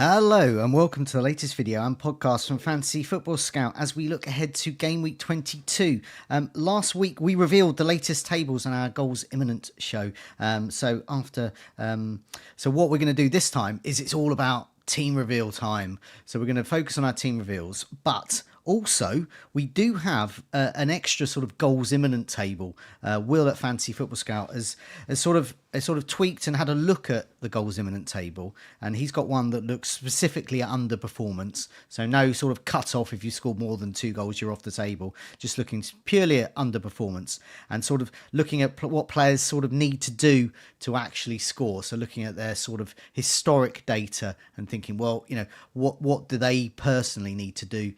Hello and welcome to the latest video and podcast from Fantasy Football Scout as we look ahead to Game Week 22. Last week we revealed the latest tables on our Goals Imminent show. So what we're going to do this time is it's all about team reveal time. So we're going to focus on our team reveals, but also we do have an extra sort of goals imminent table. Will at Fantasy Football Scout has sort of tweaked and had a look at the goals imminent table, and he's got one that looks specifically at underperformance. So no sort of cut off if you score more than 2 goals, you're off the table. Just looking purely at underperformance and sort of looking at what players sort of need to do to actually score. So looking at their sort of historic data and thinking, well, you know, what do they personally need to do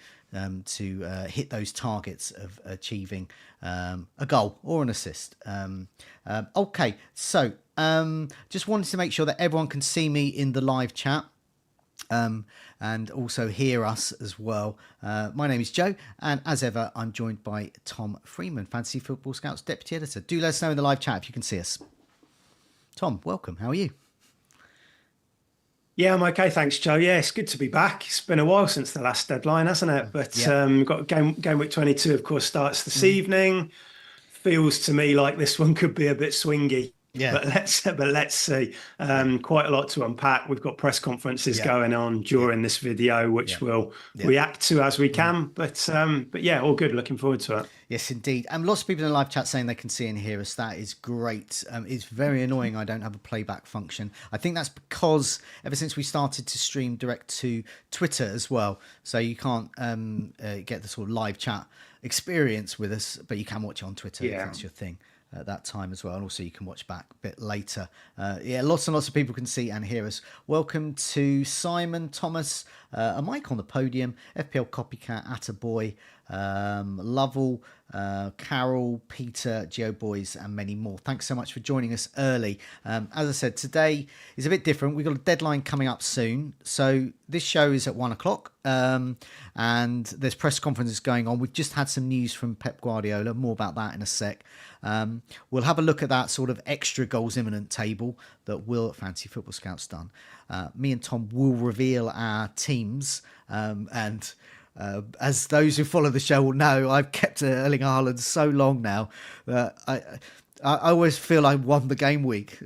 to hit those targets of achieving a goal or an assist. Okay, so just wanted to make sure that everyone can see me in the live chat and also hear us as well. My name is Joe, and as ever, I'm joined by Tom Freeman, Fantasy Football Scout's Deputy Editor. Do let us know in the live chat if you can see us. Tom, welcome. How are you? Yeah, I'm okay, thanks, Joe. Yeah, it's good to be back. It's been a while since the last deadline, hasn't it? But we've got game week 22, of course, starts this evening. Feels to me like this one could be a bit swingy. Yeah, but let's see. Quite a lot to unpack. We've got press conferences going on during this video, which we'll react to as we can. But yeah, all good. Looking forward to it. Yes, indeed. And lots of people in the live chat saying they can see and hear us. That is great. It's very annoying I don't have a playback function. I think that's because ever since we started to stream direct to Twitter as well, so you can't get the sort of live chat experience with us, but you can watch it on Twitter if that's your thing at that time as well. And also you can watch back a bit later. Lots and lots of people can see and hear us. Welcome to Simon, Thomas, a Mike on the podium, FPL Copycat, Attaboy, Lovell, Carol, Peter, Geo Boys, and many more. Thanks so much for joining us early. As I said, today is a bit different. We've got a deadline coming up soon. So this show is at 1 o'clock, and there's press conferences going on. We've just had some news from Pep Guardiola. More about that in a sec. We'll have a look at that sort of extra goals imminent table that Will at Fantasy Football Scout's done. Me and Tom will reveal our teams, and as those who follow the show will know, I've kept Erling Haaland so long now that I always feel I won the game week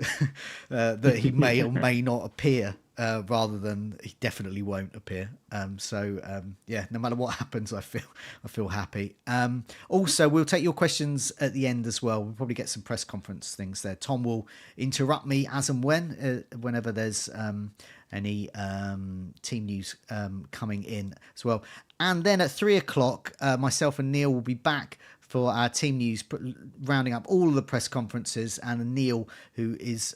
that he may or may not appear, rather than he definitely won't appear. No matter what happens, I feel happy. Also, we'll take your questions at the end as well. We'll probably get some press conference things there. Tom will interrupt me as and whenever there's any team news coming in as well. And then at 3 o'clock, myself and Neil will be back for our team news, rounding up all of the press conferences. And Neil, who is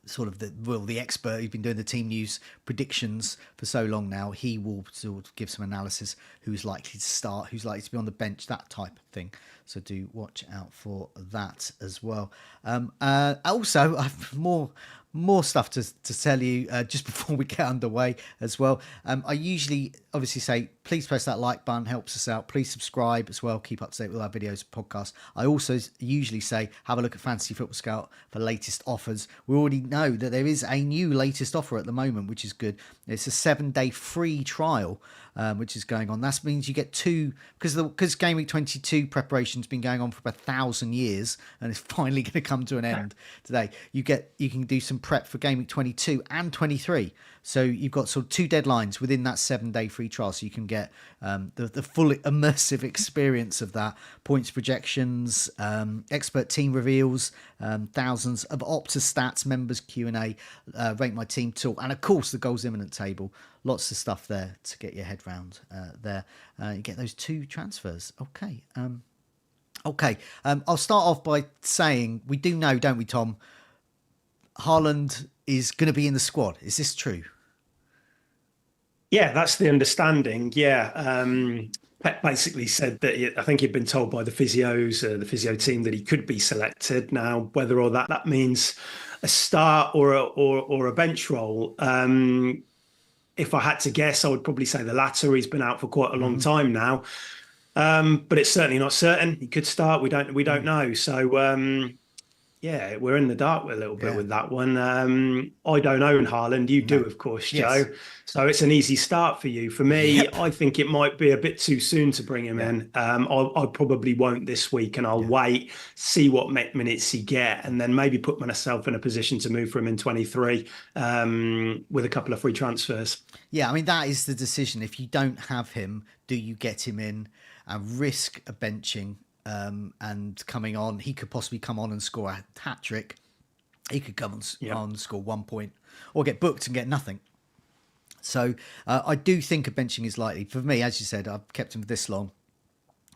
sort of the expert who's been doing the team news predictions for so long now, he will sort of give some analysis, who's likely to start, who's likely to be on the bench, that type of thing. So do watch out for that as well. Also, I've more stuff to tell you just before we get underway as well. I usually obviously say, please press that like button, helps us out. Please subscribe as well, keep up to date with our videos and podcasts. I also usually say, have a look at Fantasy Football Scout for latest offers. We already know that there is a new latest offer at the moment, which is good. It's a 7-day free trial, which is going on. That means you get two, because Game Week 22 preparation's been going on for about 1,000 years, and it's finally going to come to an end today. You can do some prep for Game Week 22 and 23. So you've got sort of 2 deadlines within that 7-day free trial, so you can get the full immersive experience of that. Points projections, expert team reveals, thousands of Opta stats, members Q&A, rate my team tool, and of course the goals imminent table. Lots of stuff there to get your head round there. You get those 2 transfers. Okay. I'll start off by saying, we do know, don't we, Tom, Haaland is going to be in the squad. Is this true? Yeah, that's the understanding. Yeah. Pep basically said that I think he'd been told by the physios, the physio team, that he could be selected. Now, whether or that means a start or a bench role, if I had to guess, I would probably say the latter. He's been out for quite a long time now, but it's certainly not certain. He could start. We don't know. So Yeah, we're in the dark a little bit Yeah. with that one. I don't own Haaland. You No. do, of course, Yes. Joe. So it's an easy start for you. For me, Yep. I think it might be a bit too soon to bring him Yeah. in. I probably won't this week, and I'll Yeah. wait, see what minutes he get, and then maybe put myself in a position to move for him in 23 with a couple of free transfers. Yeah, I mean, that is the decision. If you don't have him, do you get him in and risk a benching and coming on? He could possibly come on and score a hat trick. He could come Yep. on and score 1 point or get booked and get nothing. So I do think a benching is likely. For me, as you said, I've kept him this long.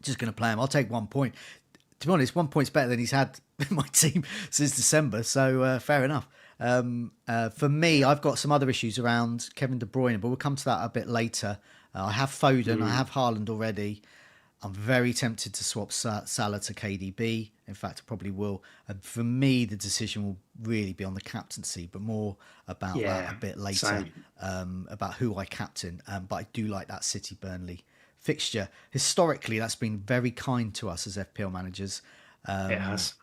Just going to play him. I'll take 1 point. To be honest, 1 point's better than he's had in my team since December. So fair enough. For me, I've got some other issues around Kevin De Bruyne, but we'll come to that a bit later. I have Foden, I have Haaland already. I'm very tempted to swap Salah to KDB. In fact, I probably will. And for me, the decision will really be on the captaincy, but more about that a bit later, about who I captain. But I do like that City Burnley fixture. Historically, that's been very kind to us as FPL managers. It has.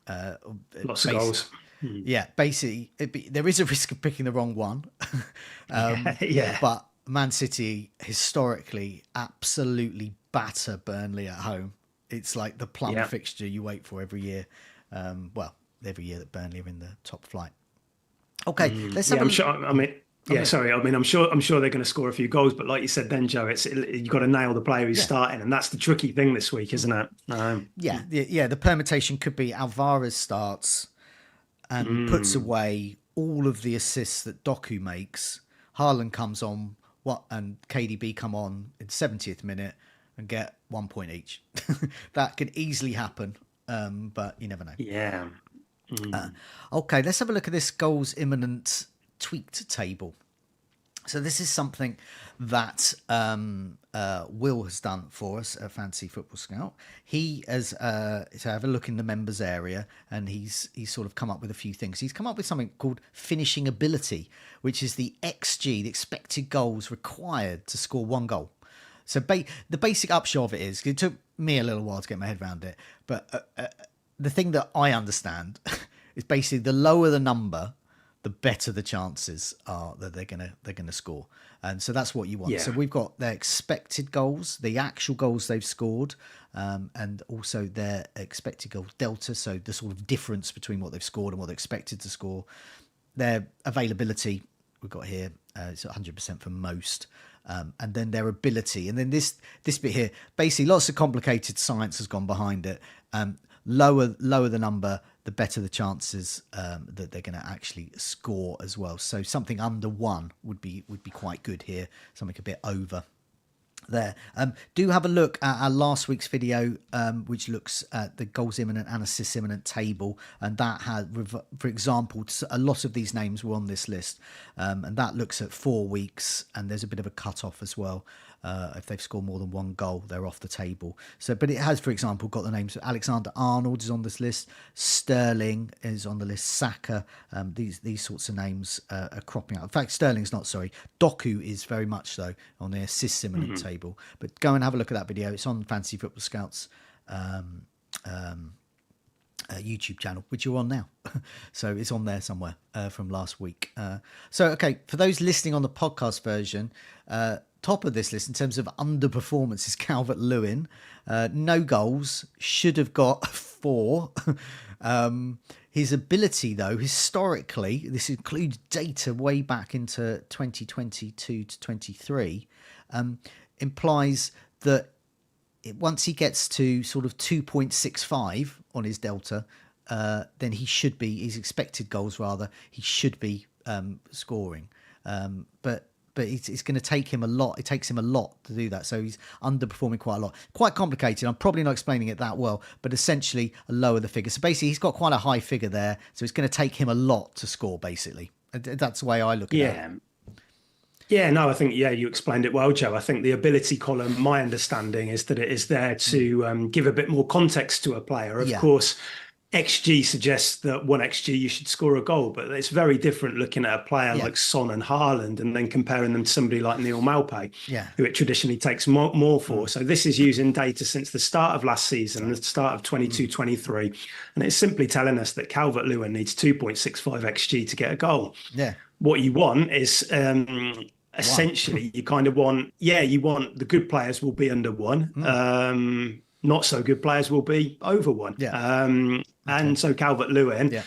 Lots of goals. Yeah, basically, there is a risk of picking the wrong one. Yeah. But Man City historically absolutely batter Burnley at home. It's like the plum fixture you wait for every year. Well, every year that Burnley are in the top flight. Okay, let's have I'm sure. I mean, sorry. I mean, I'm sure they're going to score a few goals, but like you said, then Joe, you've got to nail the player who's starting, and that's the tricky thing this week, isn't it? Yeah. The permutation could be Alvarez starts and puts away all of the assists that Doku makes. Haaland comes on, and KDB come on in 70th minute and get 1 point each. That could easily happen, but you never know. Yeah. Okay, let's have a look at this goals imminent tweaked table. So this is something that Will has done for us at Fantasy Football Scout. He has to have a look in the members area, and he's sort of come up with a few things. He's come up with something called finishing ability, which is the XG, the expected goals required to score one goal. So the basic upshot of it is, it took me a little while to get my head around it, but the thing that I understand is basically the lower the number, the better the chances are that they're gonna score, and so that's what you want. So we've got their expected goals, the actual goals they've scored, and also their expected goal delta, so the sort of difference between what they've scored and what they're expected to score. Their availability we've got here, it's 100% for most, and then their ability, and then this bit here, basically lots of complicated science has gone behind it. Lower the number, the better the chances that they're going to actually score as well. So something under 1 would be quite good here. Something a bit over there. Do have a look at our last week's video, which looks at the goals imminent and assists imminent table, and that had, for example, a lot of these names were on this list, and that looks at 4 weeks, and there's a bit of a cut-off as well. If they've scored more than one goal, they're off the table. So, but it has, for example, got the names of Alexander-Arnold is on this list, Sterling is on the list, Saka. These sorts of names are cropping out. In fact, Sterling's not. Sorry, Doku is very much so on the assists imminent table. But go and have a look at that video. It's on Fantasy Football Scouts YouTube channel, which you're on now. So it's on there somewhere from last week. So, okay, for those listening on the podcast version, top of this list in terms of underperformance is Calvert-Lewin. No goals, should have got 4. His ability, though, historically, this includes data way back into 2022 to 23, implies that once he gets to sort of 2.65 on his delta, then he should be, his expected goals rather, he should be scoring. But it's going to take him a lot. It takes him a lot to do that. So he's underperforming quite a lot. Quite complicated. I'm probably not explaining it that well, but essentially lower the figure. So basically he's got quite a high figure there. So it's going to take him a lot to score, basically. That's the way I look at it. Yeah, no, I think, you explained it well, Joe. I think the ability column, my understanding is that it is there to give a bit more context to a player. Of course, XG suggests that 1 XG you should score a goal, but it's very different looking at a player Yeah. like Son and Haaland and then comparing them to somebody like Neil Maupay, Yeah. who it traditionally takes more for. So this is using data since the start of last season, the start of 22-23, and it's simply telling us that Calvert-Lewin needs 2.65 XG to get a goal. Yeah. What you want is essentially you kind of want, you want the good players will be under 1. Not so good players will be over 1. Yeah. And so Calvert-Lewin, Yeah.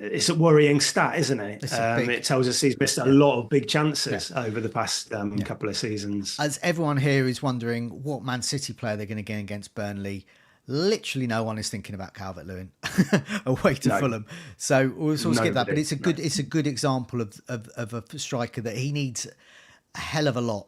it's a worrying stat, isn't it? It tells us he's missed a lot of big chances over the past couple of seasons. As everyone here is wondering what Man City player they're going to get against Burnley, literally no one is thinking about Calvert-Lewin away to Fulham. So we'll sort of skip that. But it's a good example of a striker that he needs a hell of a lot.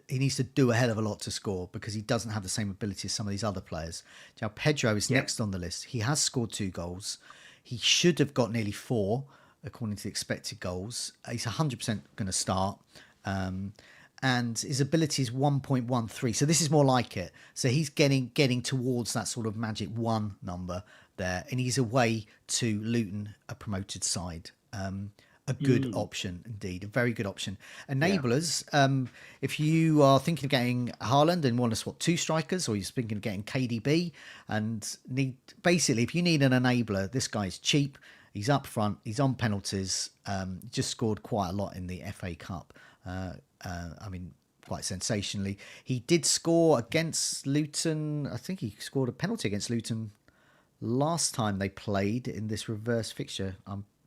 He needs to do a hell of a lot to score because he doesn't have the same ability as some of these other players. Now, Pedro is next on the list. He has scored 2 goals. He should have got nearly 4, according to the expected goals. He's 100% going to start. And his ability is 1.13. So this is more like it. So he's getting towards that sort of magic 1 number there. And he's away to Luton, a promoted side. A good option indeed, a very good option. Enablers, if you are thinking of getting Haaland and want to swap 2 strikers, or you're thinking of getting KDB and if you need an enabler, this guy's cheap. He's up front. He's on penalties. Just scored quite a lot in the FA Cup. Quite sensationally. He did score against Luton. I think he scored a penalty against Luton last time they played in this reverse fixture.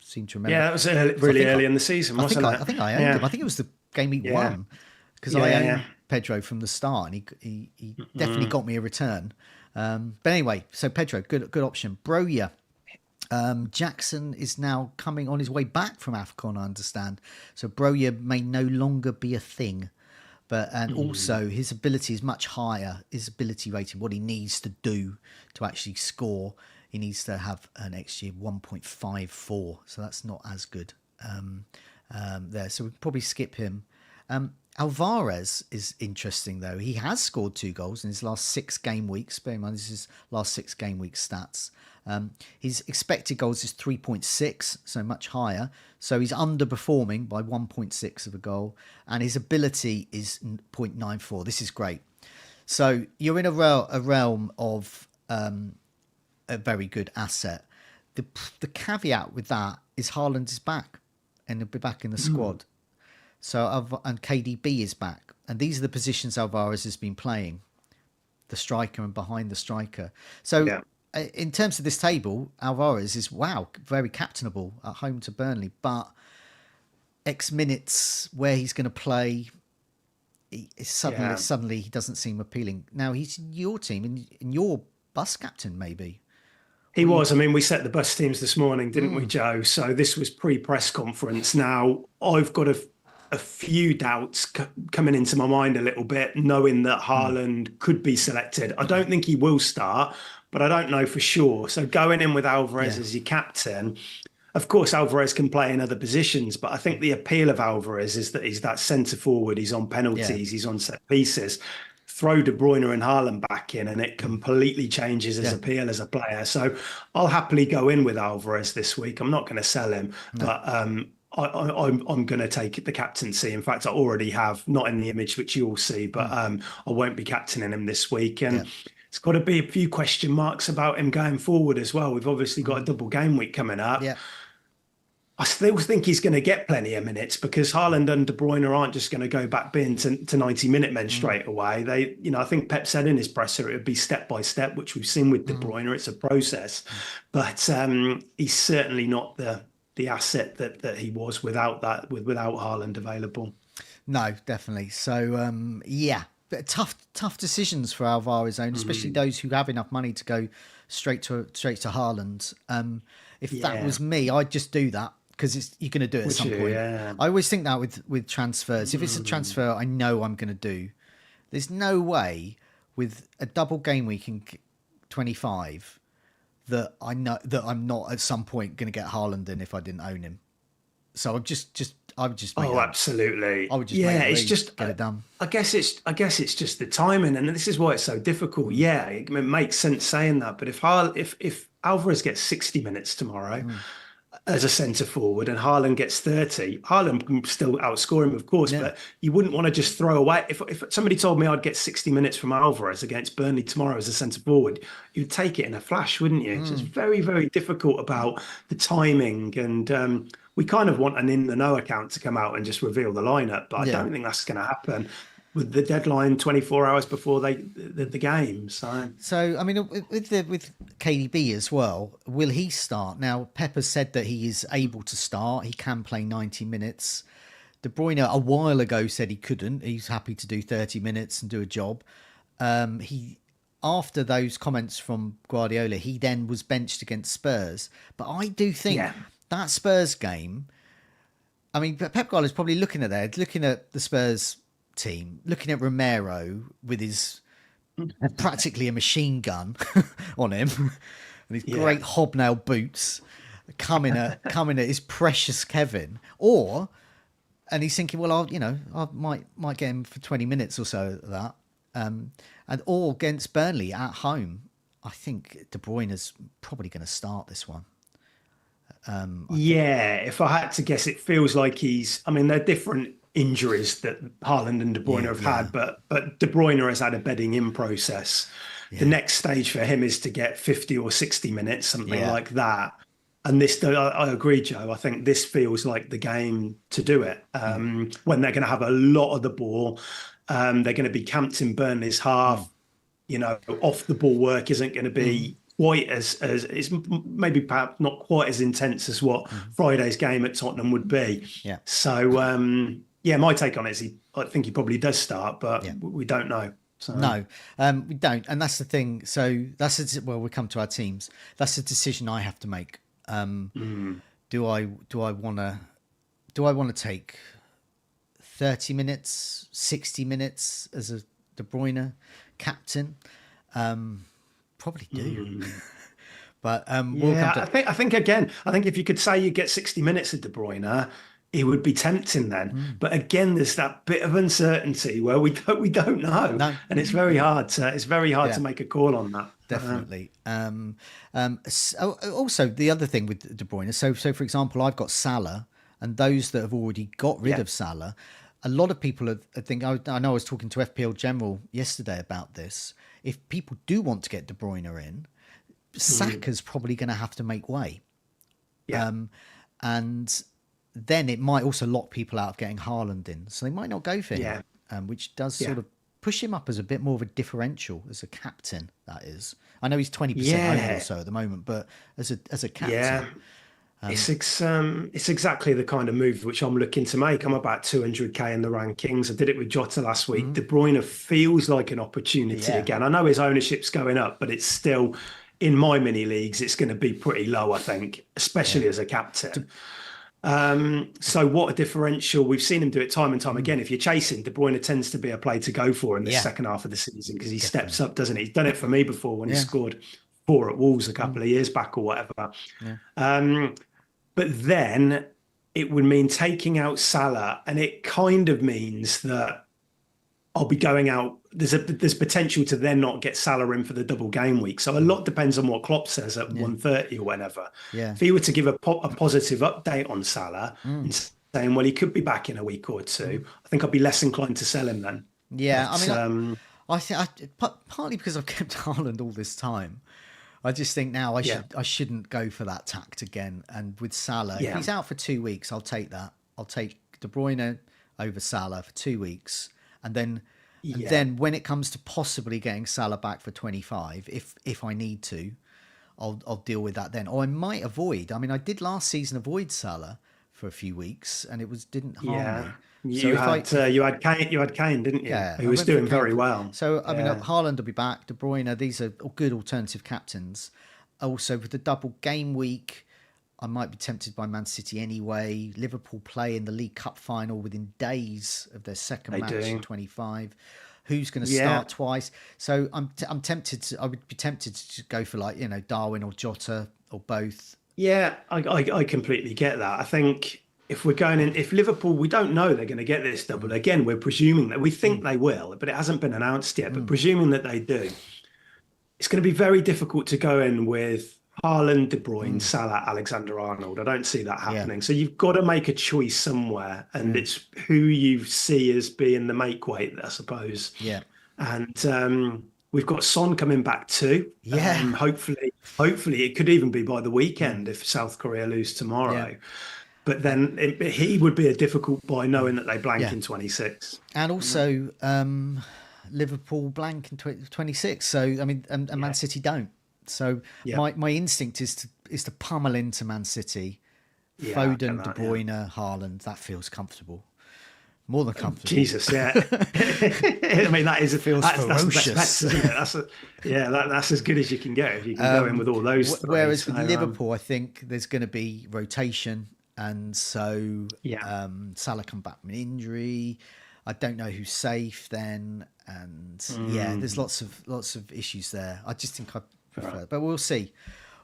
Seem to remember. Yeah, that was early in the season, wasn't it? I think I owned him. I think it was the Gameweek 1 because I owned Pedro from the start, and he definitely got me a return. But anyway, so Pedro, good option. Broja, Jackson is now coming on his way back from AFCON, I understand. So Broja may no longer be a thing. Also his ability is much higher. His ability rating, what he needs to do to actually score, he needs to have an XG of 1.54. So that's not as good there. So we'll probably skip him. Alvarez is interesting, though. He has scored 2 goals in his last 6 game weeks. Bear in mind, this is last 6 game week stats. His expected goals is 3.6, so much higher. So he's underperforming by 1.6 of a goal. And his ability is 0.94. This is great. So you're in a realm of a very good asset. The caveat with that is Haaland is back and he'll be back in the squad. So and KDB is back, and these are the positions Alvarez has been playing, the striker and behind the striker. So in terms of this table, Alvarez is very captainable at home to Burnley, but X minutes where he's going to play, suddenly he doesn't seem appealing. Now he's in your team, in your bus captain maybe. He was. I mean, we set the bus teams this morning, didn't we, Joe? So this was pre-press conference. Now, I've got a few doubts coming into my mind a little bit, knowing that Haaland could be selected. I don't think he will start, but I don't know for sure. So going in with Alvarez as your captain, of course, Alvarez can play in other positions, but I think the appeal of Alvarez is that he's that centre forward. He's on penalties. He's on set pieces. Throw De Bruyne and Haaland back in and it completely changes his appeal as a player. So I'll happily go in with Alvarez this week. I'm not going to sell him, but I'm going to take the captaincy. In fact, I already have, not in the image which you'll see, but I won't be captaining him this week. And it's got to be a few question marks about him going forward as well. We've obviously got a double game week coming up. Yeah. I still think he's going to get plenty of minutes because Haaland and De Bruyne aren't just going to go back being to 90-minute men straight away. I think Pep said in his presser it would be step by step, which we've seen with De Bruyne. It's a process, but he's certainly not the asset that he was without Haaland available. No, definitely. So but tough decisions for Alvarez own, especially those who have enough money to go straight to Haaland. If that was me, I'd just do that. Because you're going to do it at some point. Yeah. I always think that with transfers. If it's a transfer I know I'm going to do, there's no way with a double game week in 25 that I know that I'm not at some point going to get Haaland in if I didn't own him. So I'm just I would just make Oh, that. absolutely. I would just make Yeah, the it's lead, just get it done. I guess it's just the timing, and this is why it's so difficult. Yeah, it makes sense saying that, but if Alvarez gets 60 minutes tomorrow Mm. as a centre forward and Haaland gets 30, Haaland can still outscore him, of course, Yeah. but you wouldn't want to just throw away. If somebody told me I'd get 60 minutes from Alvarez against Burnley tomorrow as a centre forward, you'd take it in a flash, wouldn't you? So it's Mm. very, very difficult about the timing. And we kind of want an in the know account to come out and just reveal the lineup, but I Yeah. don't think that's going to happen with the deadline 24 hours before the game. So. So, I mean, with KDB as well, will he start? Now, Pep has said that he is able to start. He can play 90 minutes. De Bruyne a while ago said he couldn't. He's happy to do 30 minutes and do a job. He After those comments from Guardiola, he then was benched against Spurs. But I do think Yeah. that Spurs game, I mean, Pep Guardiola is probably looking at there, looking at the Spurs team, looking at Romero with his practically a machine gun on him and his Yeah. great hobnail boots coming at his precious Kevin, and he's thinking, well, I might get him for 20 minutes or so of that, or against Burnley at home. I think De Bruyne is probably going to start this one. Yeah, if I had to guess, it feels like I mean, they're different injuries that Haaland and De Bruyne have Yeah. had, but De Bruyne has had a bedding in process. The Yeah, next stage for him is to get 50 or 60 minutes, something yeah, like that. And I agree, Joe. I think this feels like the game to do it. When they're going to have a lot of the ball, they're going to be camped in Burnley's half. Off the ball work isn't going to be quite as it's maybe perhaps not quite as intense as what Friday's game at Tottenham would be. yeah. So yeah, my take on it is I think he probably does start, but Yeah. we don't know. So No, we don't, and that's the thing. So we come to our teams. That's a decision I have to make. Do I want to take 30 minutes, 60 minutes as a De Bruyne captain? Probably do. But we'll yeah, come to. I think again, I think if you could say you get 60 minutes of De Bruyne, it would be tempting then. But again, there's that bit of uncertainty where we don't know, No. and it's very hard to Yeah. make a call on that. Definitely. Also, the other thing with De Bruyne, so for example, I've got Salah, and those that have already got rid Yeah. of Salah, a lot of people think. I know I was talking to FPL General yesterday about this. If people do want to get De Bruyne in, Saka's probably going to have to make way. Yeah. And then it might also lock people out of getting Haaland in. So they might not go for him, which does sort of push him up as a bit more of a differential as a captain, that is. I know he's 20% owned or so at the moment, but as a captain. Yeah. It's exactly the kind of move which I'm looking to make. I'm about 200k in the rankings. I did it with Jota last week. De Bruyne feels like an opportunity Yeah. again. I know his ownership's going up, but it's still in my mini leagues. It's going to be pretty low, I think, especially as a captain. So what a differential. We've seen him do it time and time again. If you're chasing, De Bruyne tends to be a play to go for in the second half of the season because he steps up, doesn't he? He's done it for me before when he scored 4 at Wolves a couple of years back or whatever. But then it would mean taking out Salah, and it kind of means that I'll be going out. There's potential to then not get Salah in for the double game week. So a lot depends on what Klopp says at 1:30 or whenever. Yeah. If he were to give a positive update on Salah and saying, well, he could be back in a week or two, I think I'd be less inclined to sell him then. Yeah, But, I mean, I think partly because I've kept Haaland all this time. I just think now I shouldn't go for that tact again. And with Salah, if he's out for 2 weeks, I'll take that. I'll take De Bruyne over Salah for 2 weeks, and then when it comes to possibly getting Salah back for 25, if I need to, I'll deal with that then. Or I might avoid. I mean, I did last season avoid Salah for a few weeks, and it didn't harm me. You had Kane, didn't you? Yeah, he was doing very well. So I mean, Haaland will be back. De Bruyne, these are good alternative captains. Also, with the double game week, I might be tempted by Man City anyway. Liverpool play in the League Cup final within days of their second match in 25. Who's going to start twice? So I'm tempted. I would be tempted to go for Darwin or Jota or both. Yeah, I completely get that. I think if we're going in, if Liverpool, we don't know they're going to get this double. Again, we're presuming that we think they will, but it hasn't been announced yet. But presuming that they do, it's going to be very difficult to go in with Haaland, De Bruyne, Salah, Alexander-Arnold. I don't see that happening. So you've got to make a choice somewhere, and it's who you see as being the make weight, I suppose. Yeah. And we've got Son coming back too. Yeah. Hopefully it could even be by the weekend if South Korea lose tomorrow. Yeah. But then he would be a difficult buy knowing that they blank in 26. And also Liverpool blank in 26. So, I mean, and Man City don't. So my instinct is to pummel into Man City. Foden, De Bruyne, Haaland. That feels comfortable. More than comfortable. Jesus, yeah. I mean, that's ferocious. That's the best bet, isn't it? That's as good as you can get if you can go in with all those. Whereas with Liverpool, I think there's going to be rotation. And so Salah come back from an injury. I don't know who's safe then, and there's lots of issues there. I just think I prefer, but we'll see.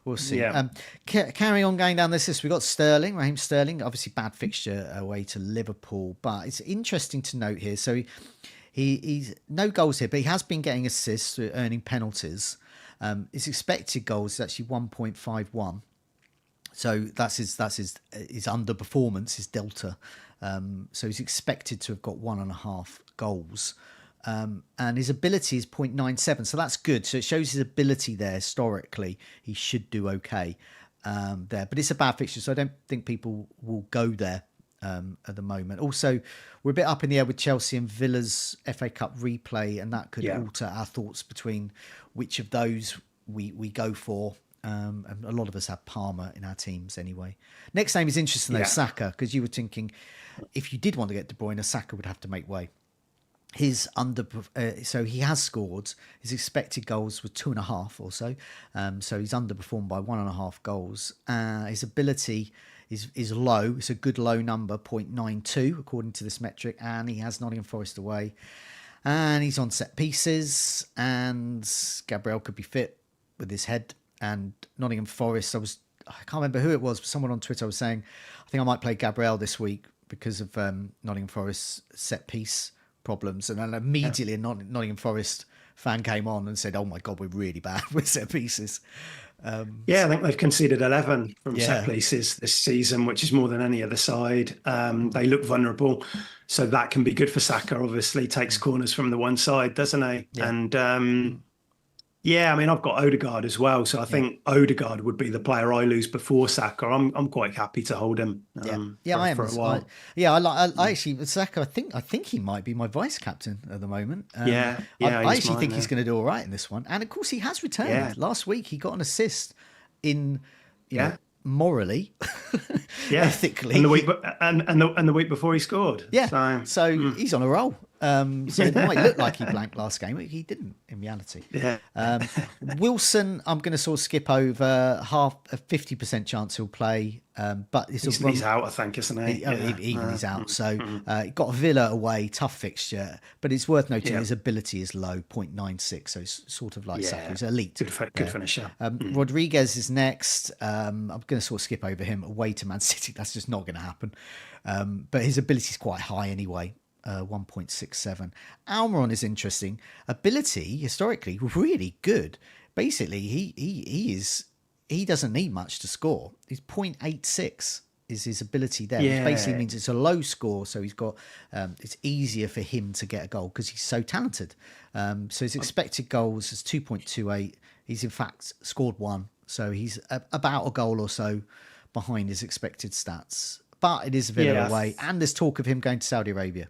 We'll see. Yeah. Carry on going down this list. We've got Raheem Sterling, obviously bad fixture away to Liverpool, but it's interesting to note here. So he's no goals here, but he has been getting assists, earning penalties. His expected goals is actually 1.51. So that's his underperformance, his delta. So he's expected to have got 1.5 goals. And his ability is 0.97. So that's good. So it shows his ability there historically. He should do okay there. But it's a bad fixture, so I don't think people will go there at the moment. Also, we're a bit up in the air with Chelsea and Villa's FA Cup replay, and that could alter our thoughts between which of those we go for. And a lot of us have Palmer in our teams anyway. Next name is interesting though, Saka, because you were thinking if you did want to get De Bruyne, Saka would have to make way. So he has scored. His expected goals were 2.5 or so. So he's underperformed by 1.5 goals. His ability is low. It's a good low number, 0.92 according to this metric, and he has Nottingham Forest away. And he's on set pieces, and Gabriel could be fit with his head. And Nottingham Forest, I can't remember who it was, but someone on Twitter was saying, I think I might play Gabriel this week because of Nottingham Forest set piece problems. And then immediately a Nottingham Forest fan came on and said, oh my God, we're really bad with set pieces. I think they've conceded 11 from set pieces this season, which is more than any other side. They look vulnerable. So that can be good for Saka, obviously. Takes corners from the one side, doesn't he? Yeah. And I mean, I've got Odegaard as well, so I think Odegaard would be the player I lose before Saka. I'm quite happy to hold him. I am for a while. I actually Saka. I think he might be my vice captain at the moment. I actually think he's going to do all right in this one, and of course he has returned. Yeah. Last week he got an assist in, you know, morally, ethically, and the week before he scored. Yeah, so he's on a roll. So it might look like he blanked last game, but he didn't in reality. Wilson, I'm going to sort of skip over. 50% chance he'll play, but he's out, I think, isn't he? He's out. So he got Villa away, tough fixture, but it's worth noting his ability is low, 0.96. So it's sort of like Saka, he's elite. Good finisher. Rodriguez is next. I'm going to sort of skip over him away to Man City. That's just not going to happen. But his ability is quite high anyway. 1.67. Almiron is interesting. Ability historically really good. Basically, he doesn't need much to score. He's 0.86 is his ability there. Which basically means it's a low score, so he's got it's easier for him to get a goal because he's so talented. So his expected goals is 2.28. He's in fact scored one, so he's about a goal or so behind his expected stats. But it is Villa away, and there's talk of him going to Saudi Arabia.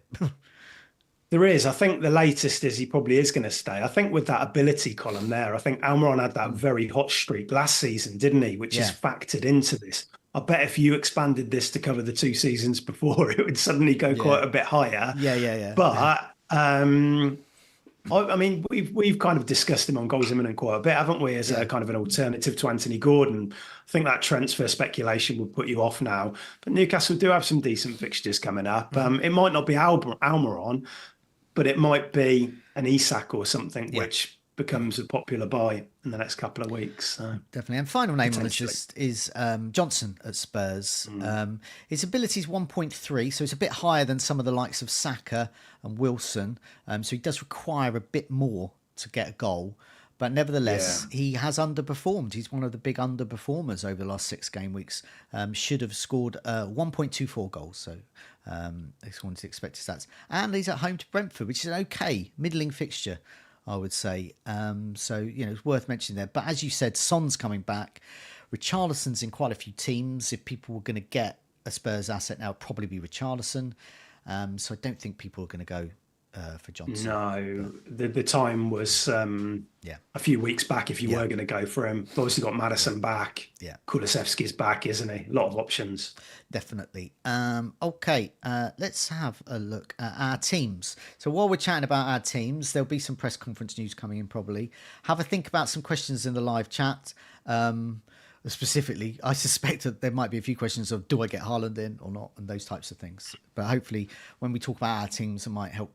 There is. I think the latest is he probably is going to stay. I think with that ability column there, I think Almiron had that very hot streak last season, didn't he? Which is factored into this. I bet if you expanded this to cover the 2 seasons before, it would suddenly go quite a bit higher. But I mean, we've kind of discussed him on Goals Imminent quite a bit, haven't we, as a kind of an alternative to Anthony Gordon. I think that transfer speculation would put you off now. But Newcastle do have some decent fixtures coming up. It might not be Almiron, but it might be an Isak or something, which becomes a popular buy in the next couple of weeks. So Definitely. And final name on this potentially. list is Johnson at Spurs. Mm. His ability is 1.3, so it's a bit higher than some of the likes of Saka and Wilson. So he does require a bit more to get a goal. But nevertheless, Yeah. he has underperformed. He's one of the big underperformers over the last 6 game weeks. Should have scored 1.24 goals. So it's one to expect his stats. And he's at home to Brentford, which is an okay, middling fixture, I would say. So, it's worth mentioning there. But as you said, Son's coming back. Richarlison's in quite a few teams. If people were going to get a Spurs asset now, it'd probably be Richarlison. So I don't think people are going to go for Johnson. No, the time was Yeah. a few weeks back if you were going to go for him. Obviously got Maddison back. Yeah. Kulusevski's back, isn't he? A lot of options. Definitely. Okay, let's have a look at our teams. So while we're chatting about our teams, there'll be some press conference news coming in probably. Have a think about some questions in the live chat. Specifically, I suspect that there might be a few questions of do I get Haaland in or not, and those types of things. But hopefully when we talk about our teams, it might help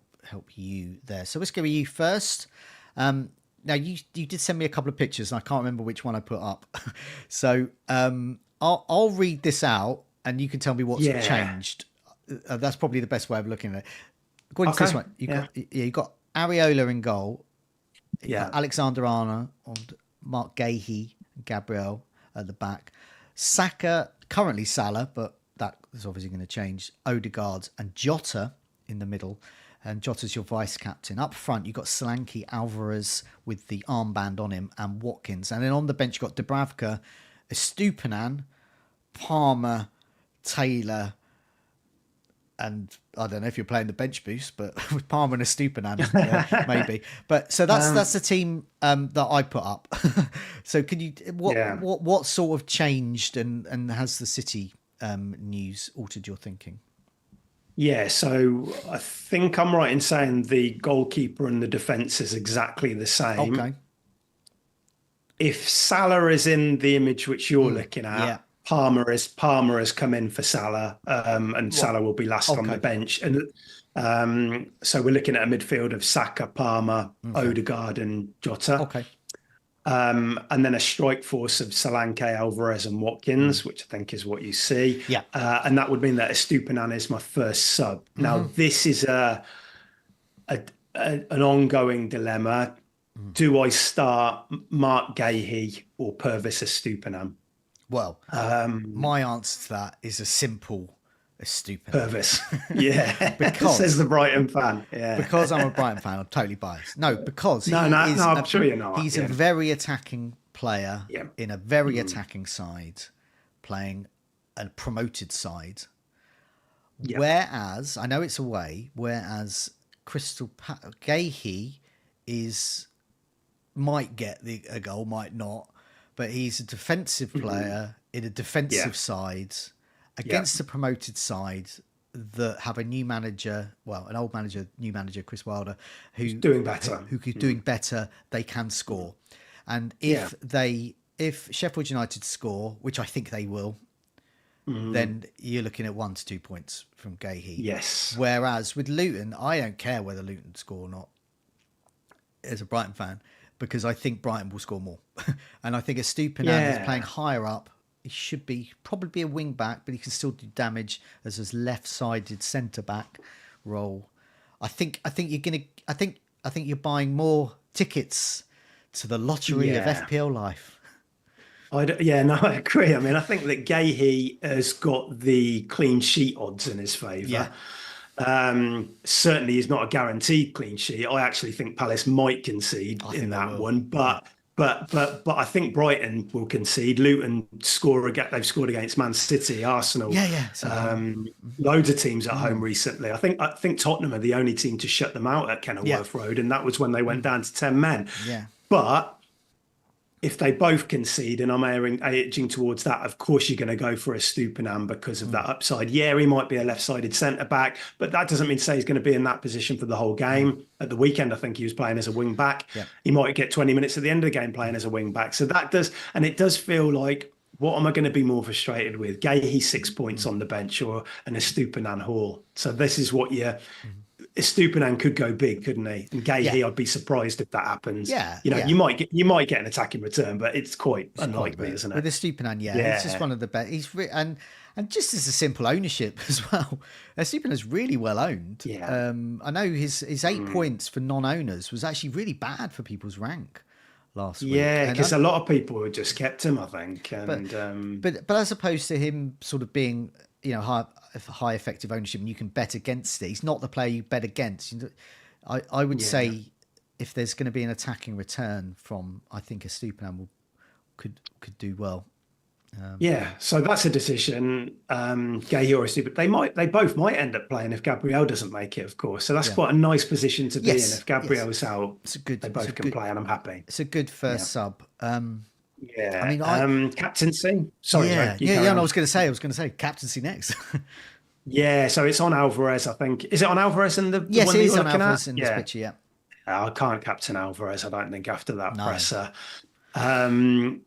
you there. So let's go with you first. Now you did send me a couple of pictures and I can't remember which one I put up. So I'll read this out and you can tell me what's changed. That's probably the best way of looking at it. According to this one, you got Areola in goal. Yeah. Alexander Arnold, Mark Gahey, Gabriel at the back. Saka, currently Salah, but that is obviously going to change. Odegaard and Jota in the middle. And Jota's your vice captain. Up front, you've got Solanke, Alvarez with the armband on him, and Watkins. And then on the bench, you've got Dubravka, Estupinan, Palmer, Taylor, and I don't know if you're playing the bench boost, but with Palmer and Estupinan, maybe. But so that's the team that I put up. So can you what sort of changed and has the City news altered your thinking? Yeah, so I think I'm right in saying the goalkeeper and the defence is exactly the same. Okay. If Salah is in the image which you're looking at, Palmer has come in for Salah, and Salah will be last on the bench. And so we're looking at a midfield of Saka, Palmer, Odegaard, and Jota. Okay. And then a strike force of Solanke, Alvarez, and Watkins, which I think is what you see. Yeah. And that would mean that Estupinan is my first sub. Now, this is an ongoing dilemma. Do I start Mark Gahey or Purvis Estupinan? Well, my answer to that is a simple Estupinan. Purvis. Yeah. Because says the Brighton fan. Yeah. Because I'm a Brighton fan, I'm totally biased. No, because I'm sure you're not. He's a very attacking player in a very attacking side, playing a promoted side. Yep. Whereas I know it's away. Whereas Gahey might get a goal, might not, but he's a defensive player in a defensive side against a promoted side that have a new manager, an old manager, new manager, Chris Wilder, who's doing better. Who's doing better, they can score. And if Sheffield United score, which I think they will, then you're looking at 1 to 2 points from Gahey. Yes. Whereas with Luton, I don't care whether Luton score or not as a Brighton fan, because I think Brighton will score more. And I think Estupinan is playing higher up. He should probably be a wing back, but he can still do damage as his left-sided centre back role. I think you're buying more tickets to the lottery of FPL life. I agree. I mean, I think that Gahey has got the clean sheet odds in his favour. Yeah. Certainly he's not a guaranteed clean sheet. I actually think Palace might concede in that one, but I think Brighton will concede. Luton they've scored against Man City, Arsenal. Loads of teams at home recently. I think Tottenham are the only team to shut them out at Kenilworth Road, and that was when they went down to 10 men. Yeah. But if they both concede, and I'm edging towards that, of course you're going to go for Estupinan because of that upside. Yeah, he might be a left-sided centre-back, but that doesn't mean to say he's going to be in that position for the whole game. At the weekend, I think he was playing as a wing-back. Yeah. He might get 20 minutes at the end of the game playing as a wing-back. So it does feel like, what am I going to be more frustrated with? Gahey 6 points on the bench or an Estupinan haul? So this is what Estupiñán could go big, couldn't he? And Yeah, Gahey, I'd be surprised if that happens. yeah, You know, yeah. you might get an attacking return, but it's quite It's quite unlikely, rare. isn't With it? the Stupinan, yeah, he's just Yeah, one of the best. And just as a simple ownership as well. Stupinan's really well owned. yeah. I know his 8 points for non-owners was actually really bad for people's rank last week. Yeah, And because a lot of people had just kept him, I think. but And but as opposed to him sort of being high effective ownership and you can bet against it, he's not the player you bet against. I would yeah. say if there's going to be an attacking return from, I think a Stupinan could do well. Yeah, so that's a decision. Gahey or Stupiñán, they both might end up playing if Gabriel doesn't make it, of course. So that's Yeah. quite a nice position to be in. Yes. If Yes. Gabriel's out, they both can play, and I'm happy. It's a good Yeah, first sub. yeah. I mean, Captaincy. Sorry, yeah, you yeah, carry yeah. on. And I was going to say captaincy next. Yeah, so it's on Alvarez, I think. Is it on Alvarez and the Yes, one it that is you're on looking Alvarez at? in this Yeah. picture. Yeah. I can't captain Alvarez, I don't think, after that No. presser. Um,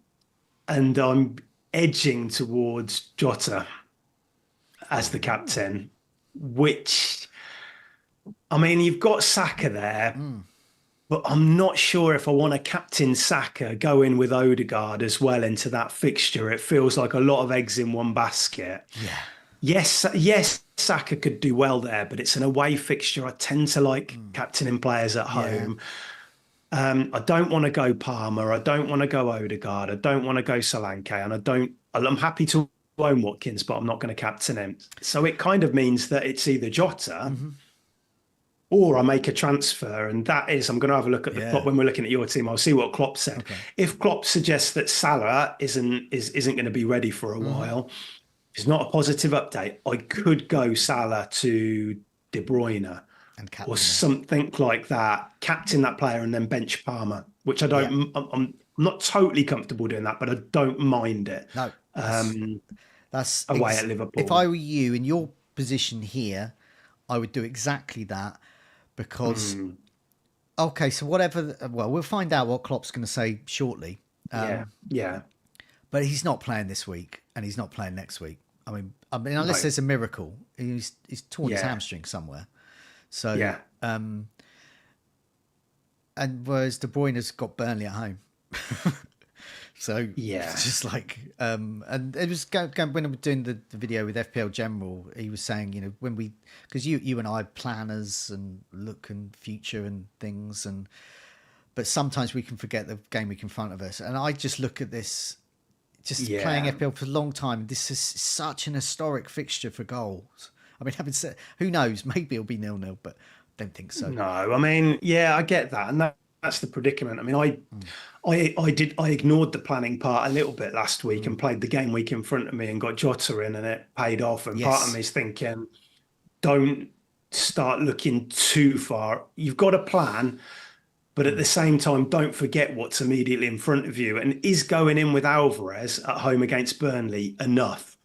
and I'm edging towards Jota as the captain, which, I mean, you've got Saka there, but I'm not sure if I want to captain Saka, go in with Odegaard as well into that fixture. It feels like a lot of eggs in one basket. Yeah. Yes, Saka could do well there, but it's an away fixture. I tend to like captaining players at home. I don't want to go Palmer. I don't want to go Odegaard. I don't want to go Solanke. And I'm happy to own Watkins, but I'm not going to captain him. So it kind of means that it's either Jota or I make a transfer. And that is, I'm going to have a look at the Klopp when we're looking at your team. I'll see what Klopp said. Okay. If Klopp suggests that Salah isn't going to be ready for a while, it's not a positive update. I could go Salah to De Bruyne And or captain. something like that, captain that player and then bench Palmer, which I don't, I'm not totally comfortable doing that, but I don't mind it. No. That's Away at Liverpool. If I were you in your position here, I would do exactly that because. Okay, so whatever. Well, we'll find out what Klopp's going to say shortly. Yeah. But he's not playing this week, and he's not playing next week. I mean, unless there's a miracle, he's torn his hamstring somewhere. So and whereas De Bruyne's got Burnley at home, so it's just like and it was going when I was doing the video with FPL General, he was saying when because you and I planners and look and future and things but sometimes we can forget the game week in front of us, and I just look at this. Just playing FPL for a long time. This is such an historic fixture for goals. I mean, having said, who knows? Maybe it'll be 0-0, but I don't think so. No, I mean, I get that, and that's the predicament. I mean, I ignored the planning part a little bit last week and played the game week in front of me and got Jota in, and it paid off. And part of me is thinking, don't start looking too far. You've got a plan. But at the same time, don't forget what's immediately in front of you. And is going in with Alvarez at home against Burnley enough?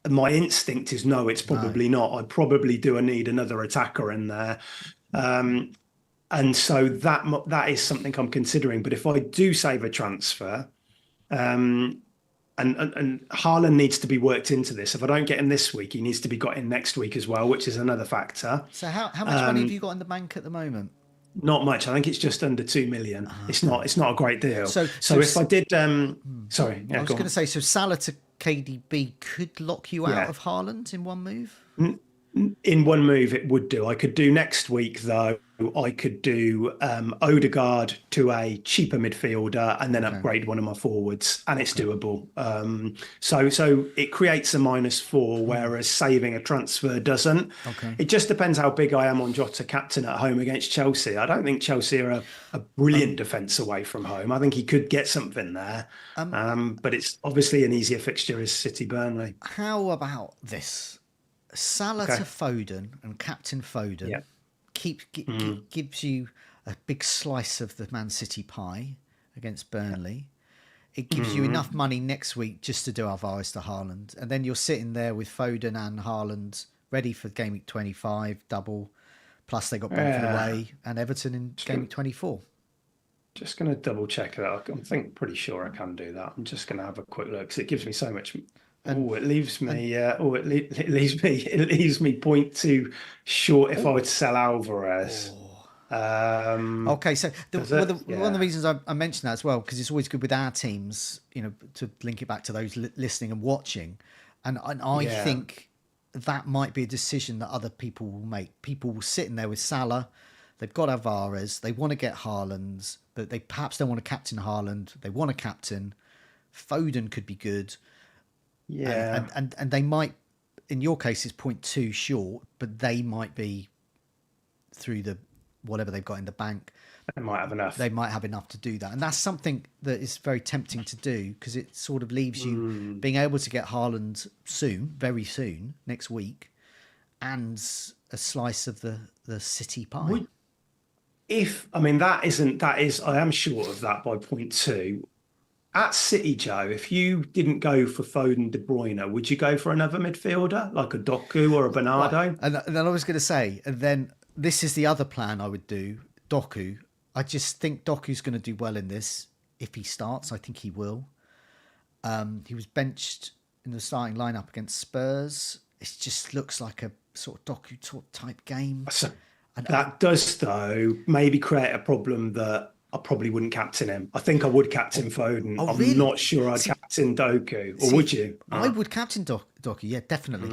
And my instinct is no, it's probably not. I probably do need another attacker in there. And so that is something I'm considering. But if I do save a transfer, and Haaland needs to be worked into this. If I don't get him this week, he needs to be got in next week as well, which is another factor. So how much money have you got in the bank at the moment? Not much. I think it's just under 2 million. It's not a great deal. So if I did, sorry, I was going to say, so Salah to KDB could lock you out of Haaland in one move. In one move, it would do. I could do next week though. I could do Odegaard to a cheaper midfielder and then upgrade one of my forwards, and it's doable. So it creates a -4, whereas saving a transfer doesn't. Okay. It just depends how big I am on Jota captain at home against Chelsea. I don't think Chelsea are a brilliant defence away from home. I think he could get something there, but it's obviously an easier fixture as City Burnley. How about this? Salah to Foden and captain Foden. Yeah. Gives you a big slice of the Man City pie against Burnley. It gives you enough money next week just to do Alvarez to Haaland. And then you're sitting there with Foden and Haaland ready for Game Week 25, double. Plus they got Brentford away and Everton in Game Week 24. Just going to double check that. I'm pretty sure I can do that. I'm just going to have a quick look because it gives me so much And Oh, it leaves me. It leaves me. It leaves me point two short if I were to sell Alvarez. okay, so Does it? one of the Yeah. reasons I mentioned that as well, because it's always good with our teams, to link it back to those listening and watching, and I Yeah. think that might be a decision that other people will make. People will sit in there with Salah, they've got Alvarez, they want to get Haaland, but they perhaps don't want to captain Haaland. They want a captain. Foden could be good, and Yeah. and they might, in your case, it's point two short, but they might be through the whatever they've got in the bank. I might have enough. They might have enough to do that. And that's something that is very tempting to do because it sort of leaves you being able to get Haaland soon, very soon, next week, and a slice of the City pie. I mean, I am short of that by point two. At City, Joe, if you didn't go for Foden, De Bruyne, would you go for another midfielder like a Doku or a Right. Bernardo? And then I was going to say, and then this is the other plan I would do, Doku. I just think Doku's going to do well in this. If he starts, I think he will. He was benched in the starting lineup against Spurs. It just looks like a sort of Doku type game. So And that does, though, maybe create a problem that I probably wouldn't captain him. I think I would captain Foden. oh, I'm really? not sure I'd See, captain Doku. Or would you? I would captain Doku, yeah, definitely.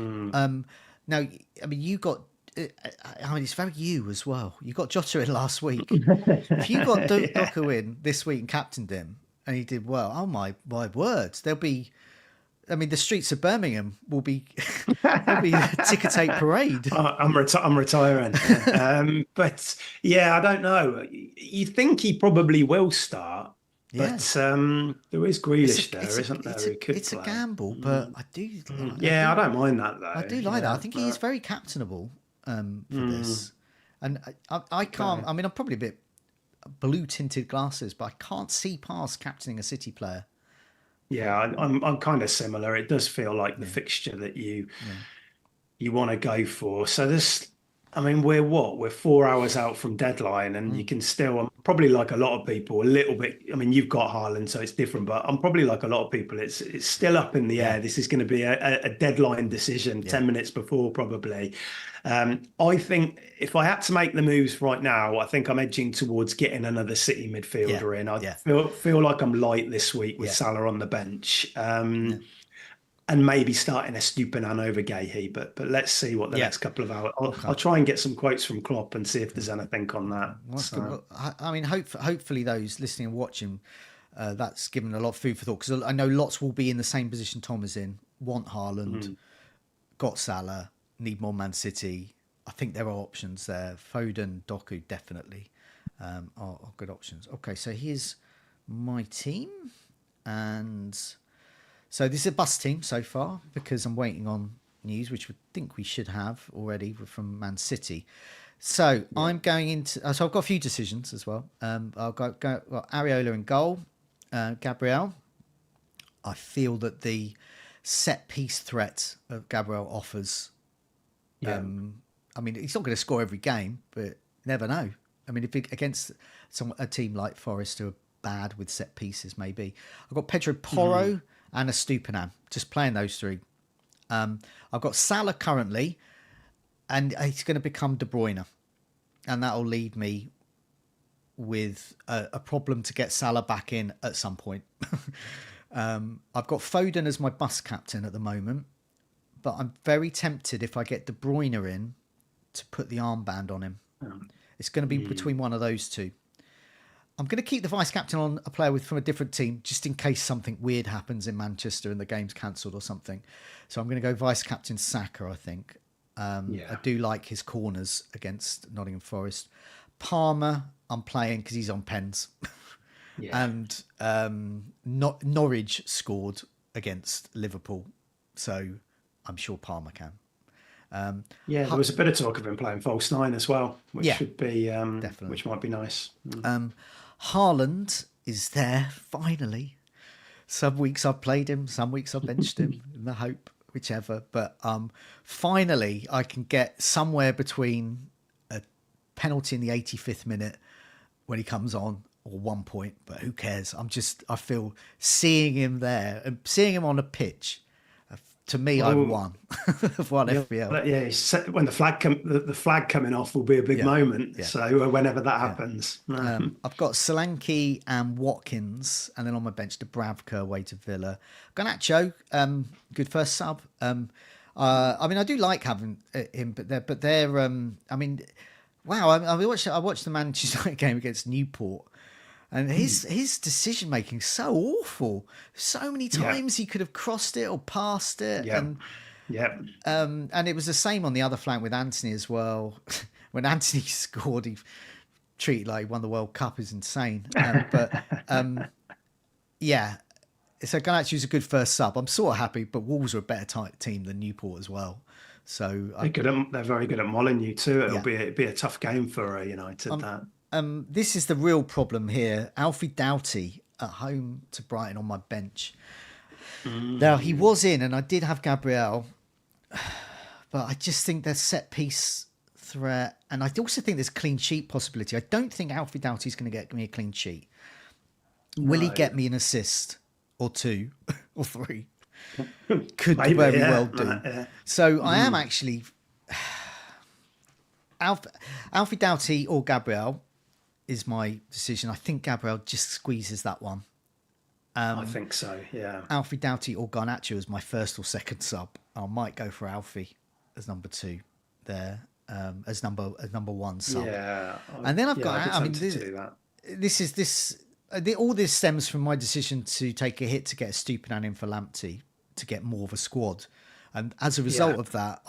Now, I mean, you got. I mean, it's very you as well. You got Jota in last week. If you got Doku in this week and captained him, and he did well, oh my words, there'll be. I mean, the streets of Birmingham will be a ticker tape parade. I'm retiring. But yeah, I don't know. You think he probably will start, Yeah. but there is Grealish there, isn't there? Who could it's a play? gamble, but I do. Yeah, I don't mind that though. I do like that. I think he is very captainable for this, and I can't. I mean, I'm probably a bit blue tinted glasses, but I can't see past captaining a City player. Yeah, I'm kind of similar. It does feel like the fixture that you want to go for. So I mean, we're 4 hours out from deadline, and you can still. I'm probably like a lot of people, a little bit. I mean, you've got Haaland, so it's different, but I'm probably like a lot of people. It's still up in the air. This is going to be a deadline decision, 10 minutes before probably. I think if I had to make the moves right now, I think I'm edging towards getting another City midfielder in. I feel like I'm light this week with Salah on the bench. And maybe starting a Stupinan over Gahey, but let's see what the next couple of hours. I'll try and get some quotes from Klopp and see if there's anything on that. Well, that's good. Well, I mean, hopefully those listening and watching, that's given a lot of food for thought because I know lots will be in the same position Tom is in. Want Haaland, got Salah, need more Man City. I think there are options there. Foden, Doku definitely are good options. Okay, so here's my team, and. So this is a bus team so far because I'm waiting on news, which we think we should have already from Man City. So I'm going into. So I've got a few decisions as well. I'll go well, Areola in goal, Gabriel. I feel that the set piece threat of Gabriel offers. I mean, he's not going to score every game, but never know. I mean, if against a team like Forest who are bad with set pieces, maybe I've got Pedro Porro. And a Stupinan, just playing those three. I've got Salah currently, and he's going to become De Bruyne. And that'll leave me with a problem to get Salah back in at some point. I've got Foden as my bus captain at the moment, but I'm very tempted if I get De Bruyne in to put the armband on him. It's going to be between one of those two. I'm going to keep the vice captain on a player from a different team just in case something weird happens in Manchester and the game's cancelled or something. So I'm going to go vice captain Saka, I think. I do like his corners against Nottingham Forest. Palmer, I'm playing because he's on pens. And Norwich scored against Liverpool. So I'm sure Palmer can. There was a bit of talk of him playing false nine as well, which should be definitely, which might be nice. Haaland is there finally. Some weeks I've played him, some weeks I've benched him in the hope, whichever. But finally I can get somewhere between a penalty in the 85th minute when he comes on or 1 point. But who cares? I feel seeing him there and seeing him on a pitch. to me, I've won. I've won FPL. When the flag coming off will be a big moment. Yeah. So whenever that happens, I've got Solanke and Watkins, and then on my bench, Dubravka away to Villa. Garnacho, good first sub. I mean, I do like having him, but they're. I mean, wow! I watched the Manchester United game against Newport. And his decision making so awful. So many times he could have crossed it or passed it. And it was the same on the other flank with Anthony as well. When Anthony scored, he treated like he won the World Cup is insane. So Garnacho's a good first sub. I'm sort of happy, but Wolves are a better team than Newport as well. So they're very good at Molineux too. It'll be a tough game for United. This is the real problem here. Alfie Doughty at home to Brighton on my bench. Now, he was in, and I did have Gabriel, but I just think there's set piece threat, and I also think there's clean sheet possibility. I don't think Alfie Doughty's going to get me a clean sheet. Will he get me an assist or two or three? Could very well do. So I am actually Alfie Doughty or Gabriel is my decision. I think Gabriel just squeezes that one. I think so, yeah. Alfie Doughty or Garnacho as my first or second sub. I might go for Alfie as number 2 there, as number 1 sub. Yeah. And then I've got. I mean, all this stems from my decision to take a hit to get a Stupinan in for Lamptey to get more of a squad, and as a result of that,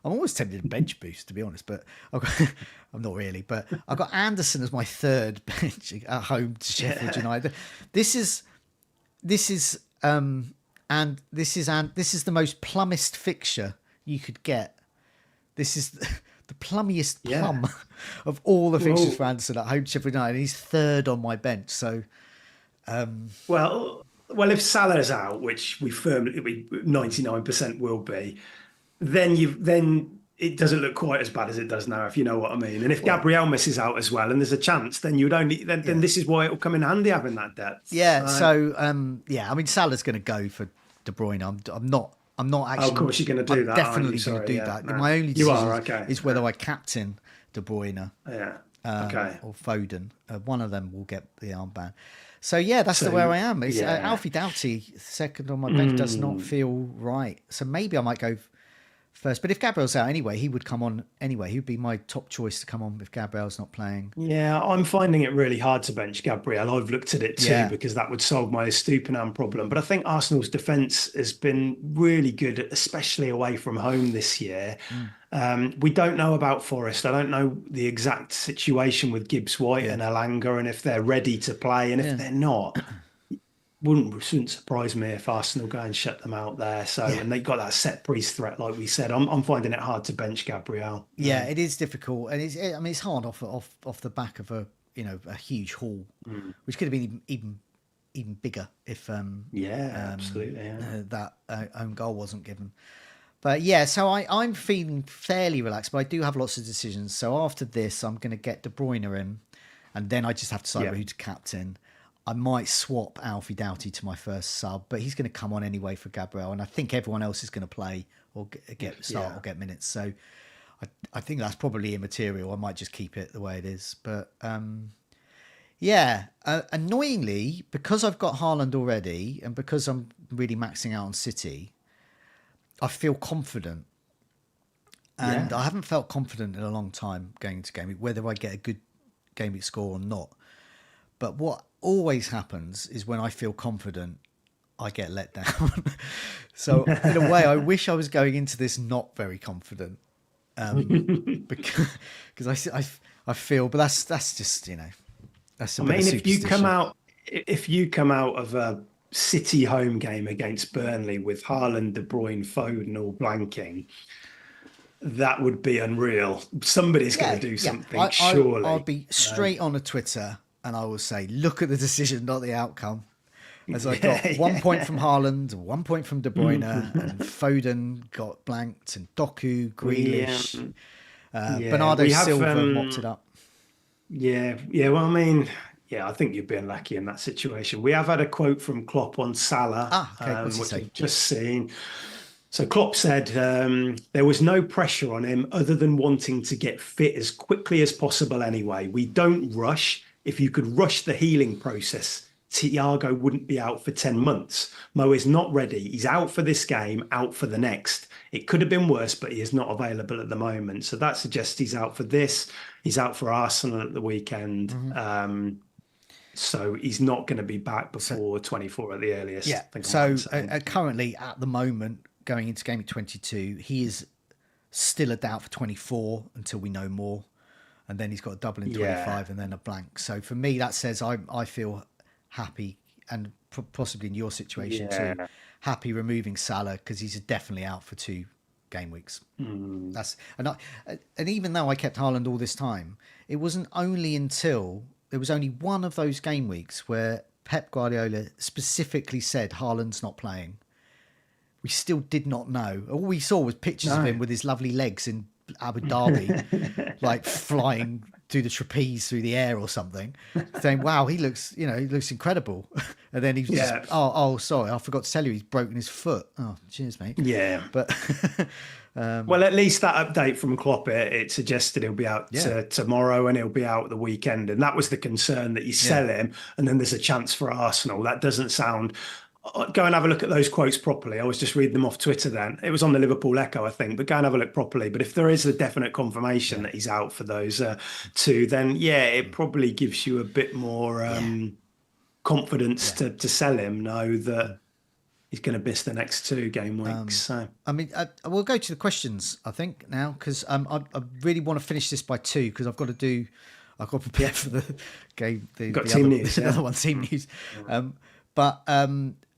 I'm always tempted to bench boost, to be honest, but I'm not really. But I've got Anderson as my third bench at home to Sheffield United. This is the most plummest fixture you could get. This is the plummiest plum of all the fixtures for Anderson at home to Sheffield United. He's third on my bench, so. Well, if Salah's out, which we 99% will be. Then it doesn't look quite as bad as it does now, if you know what I mean. And if Gabriel misses out as well, and there's a chance, then then this is why it'll come in handy having that depth. Yeah. So I mean, Salah's going to go for De Bruyne. I'm not actually. Of course, you're going to do that. Definitely going to do that. No. My only decision is whether I captain De Bruyne. Or Foden. One of them will get the armband. So that's where I am. It's, Alfie Doughty, second on my bench, does not feel right. So maybe I might go first. But if Gabriel's out anyway, he would come on anyway. He would be my top choice to come on if Gabriel's not playing. Yeah, I'm finding it really hard to bench Gabriel. I've looked at it too because that would solve my Stupinan problem. But I think Arsenal's defence has been really good, especially away from home this year. We don't know about Forest. I don't know the exact situation with Gibbs-White and Elanga and if they're ready to play. And if they're not, shouldn't surprise me if Arsenal go and shut them out there. So and they got that set piece threat, like we said. I'm finding it hard to bench Gabriel. Yeah, it is difficult, and it's hard off the back of a huge haul, which could have been even bigger if that own goal wasn't given. But so I'm feeling fairly relaxed, but I do have lots of decisions. So after this, I'm going to get De Bruyne in, and then I just have to decide who to captain. I might swap Alfie Doughty to my first sub, but he's going to come on anyway for Gabriel, and I think everyone else is going to play or get minutes. So I think that's probably immaterial. I might just keep it the way it is. But annoyingly, because I've got Haaland already, and because I'm really maxing out on City, I feel confident. And I haven't felt confident in a long time going into Gameweek, whether I get a good Gameweek score or not. But what always happens is when I feel confident, I get let down. So in a way, I wish I was going into this not very confident, because I feel, but that's just that's. If you come out of a City home game against Burnley with Haaland, De Bruyne, Foden all blanking, that would be unreal. Somebody's going to do something, surely. I'll be straight on a Twitter. And I will say, look at the decision, not the outcome. As I got 1 point from Haaland, 1 point from De Bruyne, and Foden got blanked, and Doku, Grealish, Bernardo Silva mopped it up. Yeah. Well, I mean, Yeah, I think you've been lucky in that situation. We have had a quote from Klopp on Salah, Okay, what's he which say? I've just seen. So Klopp said there was no pressure on him other than wanting to get fit as quickly as possible anyway. We don't rush. If you could rush the healing process, Thiago wouldn't be out for 10 months. Mo is not ready. He's out for this game, out for the next. It could have been worse, but he is not available at the moment. So that suggests he's out for this. He's out for Arsenal at the weekend. So he's not going to be back before 24 at the earliest. Yeah. I think So I'm currently, at the moment, going into Game Week 22, he is still a doubt for 24 until we know more, and then he's got a double in 25 and then a blank. So for me, that says I feel happy, and possibly in your situation too, happy removing Salah because he's definitely out for 2 game weeks. And even though I kept Haaland all this time, it wasn't only until there was only one of those game weeks where Pep Guardiola specifically said Haaland's not playing. We still did not know. All we saw was pictures of him with his lovely legs in Abu Dhabi, like flying through the trapeze through the air or something, saying, "Wow, he looks incredible." And then he's just, "Oh, sorry, I forgot to tell you, he's broken his foot." Oh, cheers, mate. Yeah, but well, at least that update from Klopp, it suggested he'll be out tomorrow and he'll be out the weekend, and that was the concern, that you sell him and then there's a chance for Arsenal. That doesn't sound. Go and have a look at those quotes properly. I was just reading them off Twitter then. It was on the Liverpool Echo, I think, but go and have a look properly. But if there is a definite confirmation that he's out for those 2, then it probably gives you a bit more confidence to sell him, know that he's going to miss the next 2 game weeks. So I mean, we'll go to the questions, I think, now, because I really want to finish this by 2 because I've got to prepare for the game. News, another one, team news.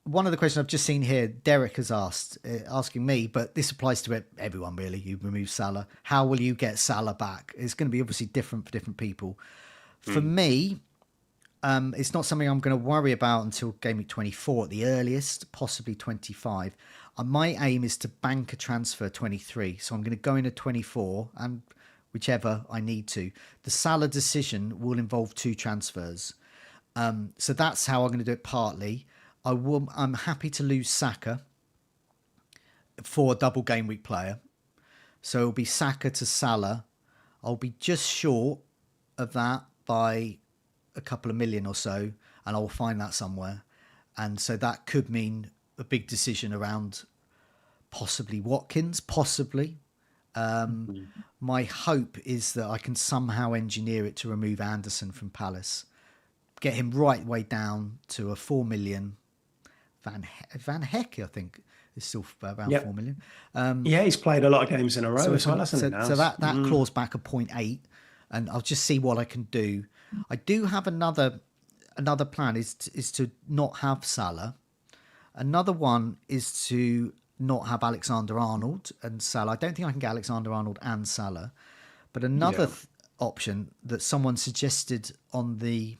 One of the questions I've just seen here, Derek has asking me, but this applies to everyone really. You remove Salah. How will you get Salah back? It's going to be obviously different for different people. For me, it's not something I'm going to worry about until Game Week 24 at the earliest, possibly 25. My aim is to bank a transfer 23. So I'm going to go into 24 and whichever I need to. The Salah decision will involve 2 transfers. So that's how I'm going to do it partly. I'm happy to lose Saka for a double game week player. So it'll be Saka to Salah. I'll be just short of that by a couple of million or so, and I'll find that somewhere. And so that could mean a big decision around possibly Watkins, possibly. My hope is that I can somehow engineer it to remove Anderson from Palace, get him right way down to a 4 million. Van Heck, I think, is still around 4 million. He's played a lot of games in a row as well, hasn't he? So that claws back a 0.8, and I'll just see what I can do. I do have another plan is to not have Salah. Another one is to not have Alexander-Arnold and Salah. I don't think I can get Alexander-Arnold and Salah. But another option that someone suggested on the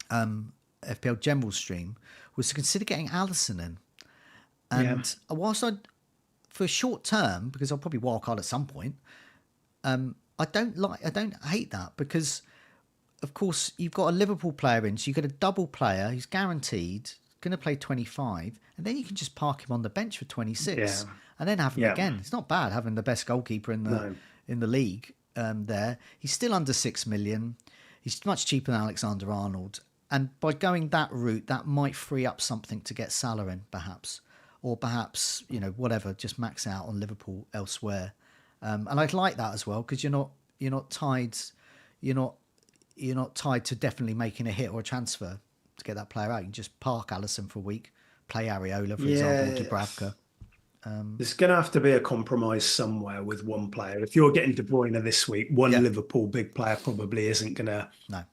FPL General stream was to consider getting Alisson in. And whilst for a short term, because I'll probably wildcard at some point, I don't hate that because, of course, you've got a Liverpool player in, so you get a double player who's guaranteed going to play 25, and then you can just park him on the bench for 26, and then have him again. It's not bad having the best goalkeeper in the league there. He's still under 6 million. He's much cheaper than Alexander-Arnold. And by going that route, that might free up something to get Salah in, perhaps. Or perhaps, whatever, just max out on Liverpool elsewhere. And I'd like that as well, because you're not tied to definitely making a hit or a transfer to get that player out. You can just park Alisson for a week, play Areola, for example, Dubravka. There's going to have to be a compromise somewhere with one player. If you're getting De Bruyne this week, one Liverpool big player probably isn't going to... No.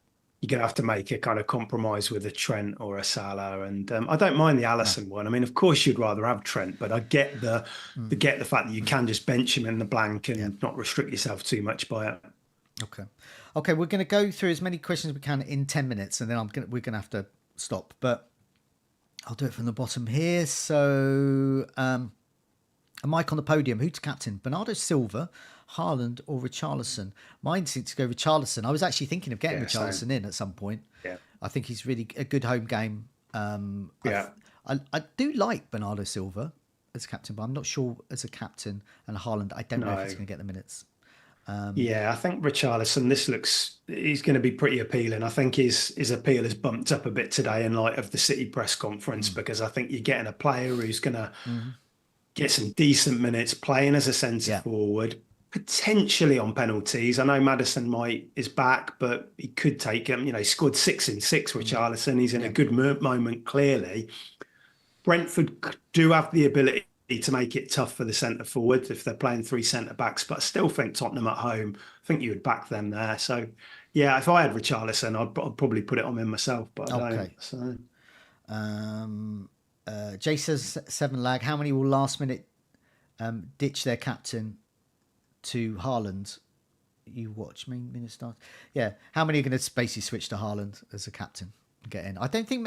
You're going to have to make a kind of compromise with a Trent or a Salah. And I don't mind the Alisson one. I mean, of course, you'd rather have Trent, but I get the fact that you can just bench him in the blank and not restrict yourself too much by it. Okay, we're going to go through as many questions as we can in 10 minutes, and then we're going to have to stop. But I'll do it from the bottom here. So, a Mike on the podium. Who's captain? Bernardo Silva, Haaland or Richarlison. My instinct to go Richarlison. I was actually thinking of getting Richarlison in at some point. Yeah. I think he's really a good home game. Yeah. I do like Bernardo Silva as captain, but I'm not sure as a captain. And Haaland, I don't know if he's going to get the minutes. Yeah, I think Richarlison, he's going to be pretty appealing. I think his appeal has bumped up a bit today in light of the City press conference, because I think you're getting a player who's going to get some decent minutes playing as a centre forward, potentially on penalties. I know Maddison is back, but he could take him. He scored 6 in 6, Richarlison. He's in a good moment, clearly. Brentford do have the ability to make it tough for the centre forward if they're playing 3 centre backs, but I still think Tottenham at home, I think you would back them there. So, yeah, if I had Richarlison, I'd probably put it on him myself, but I don't. So. Jay says 7 lag. How many will last minute ditch their captain to Haaland? You watch minute start. Yeah, how many are going to basically switch to Haaland as a captain and get in? I don't think.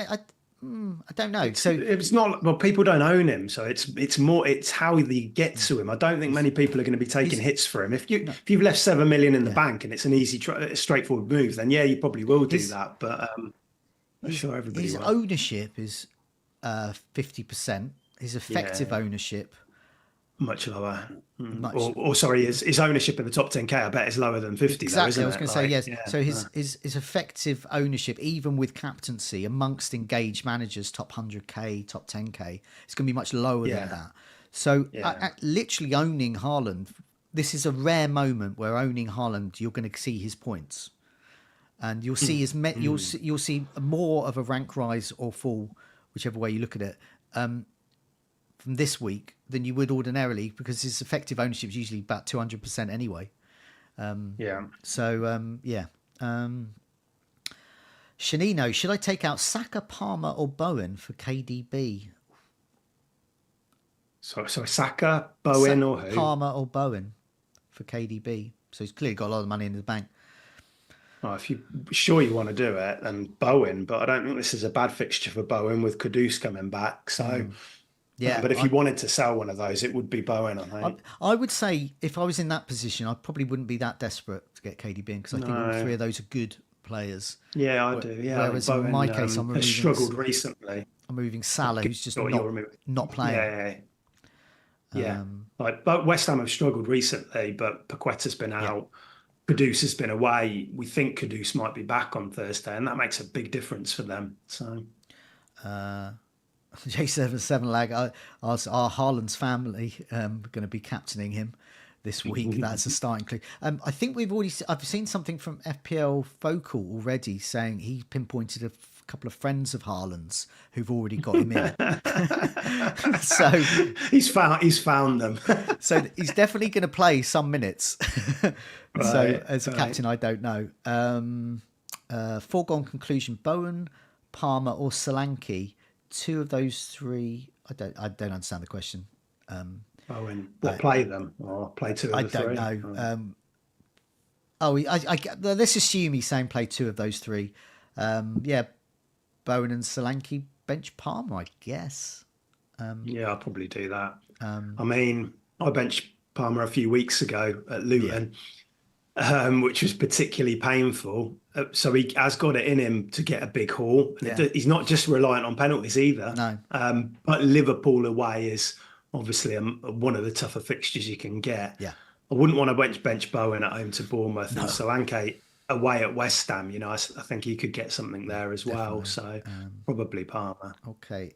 I don't know. So it's not. Well, people don't own him, so it's more. It's how they get to him. I don't think many people are going to be taking hits for him. If you've left 7 million in the bank and it's an easy, straightforward move, then yeah, you probably will do that. But I'm sure everybody. His ownership is 50%. His effective ownership much lower. Or sorry, his ownership in the top 10k, I bet is lower than 50. Exactly. Though, isn't I was going to say yes. Yeah, so his effective ownership, even with captaincy amongst engaged managers, top 100k, top 10k, it's going to be much lower than that. So literally owning Haaland, this is a rare moment where owning Haaland, you're going to see his points, and you'll see you'll see more of a rank rise or fall, whichever way you look at it, from this week than you would ordinarily, because his effective ownership is usually about 200% anyway. Shanino, should I take out Saka, Palmer or Bowen for KDB? So Saka, Bowen or who? Palmer or Bowen for KDB. So he's clearly got a lot of money in the bank. Oh, if you're sure you want to do it, then Bowen. But I don't think this is a bad fixture for Bowen with Kudus coming back. So... Yeah, but if you wanted to sell one of those, it would be Bowen, I think. I would say if I was in that position, I probably wouldn't be that desperate to get KDB in, because I think all 3 of those are good players. Yeah, I do. Yeah, whereas Bowen, in my case, I'm moving, struggled recently. I'm moving Salah, who's just not playing. Yeah. But West Ham have struggled recently, but Paqueta's been out. Kudus has been away. We think Kudus might be back on Thursday, and that makes a big difference for them. So. J77 lag. Our Haaland's family going to be captaining him this week. That's a starting clue. I think I've seen something from FPL Focal already saying he pinpointed a couple of friends of Haaland's who've already got him in. So he's found them. So he's definitely going to play some minutes. So as a captain, I don't know. Foregone conclusion: Bowen, Palmer, or Solanke. 2 of those 3. I don't understand the question. Bowen, play them or play 2 of the 3? I don't know. Let's assume he's saying play 2 of those 3. Bowen and Solanke, bench Palmer, I guess. I'll probably do that. I mean, I benched Palmer a few weeks ago at Luton. Which was particularly painful. So he has got it in him to get a big haul. He's not just reliant on penalties either. No. But Liverpool away is obviously one of the tougher fixtures you can get. Yeah. I wouldn't want to bench Bowen at home to Bournemouth. And Solanke away at West Ham. I think he could get something there as well. So probably Palmer. Okay.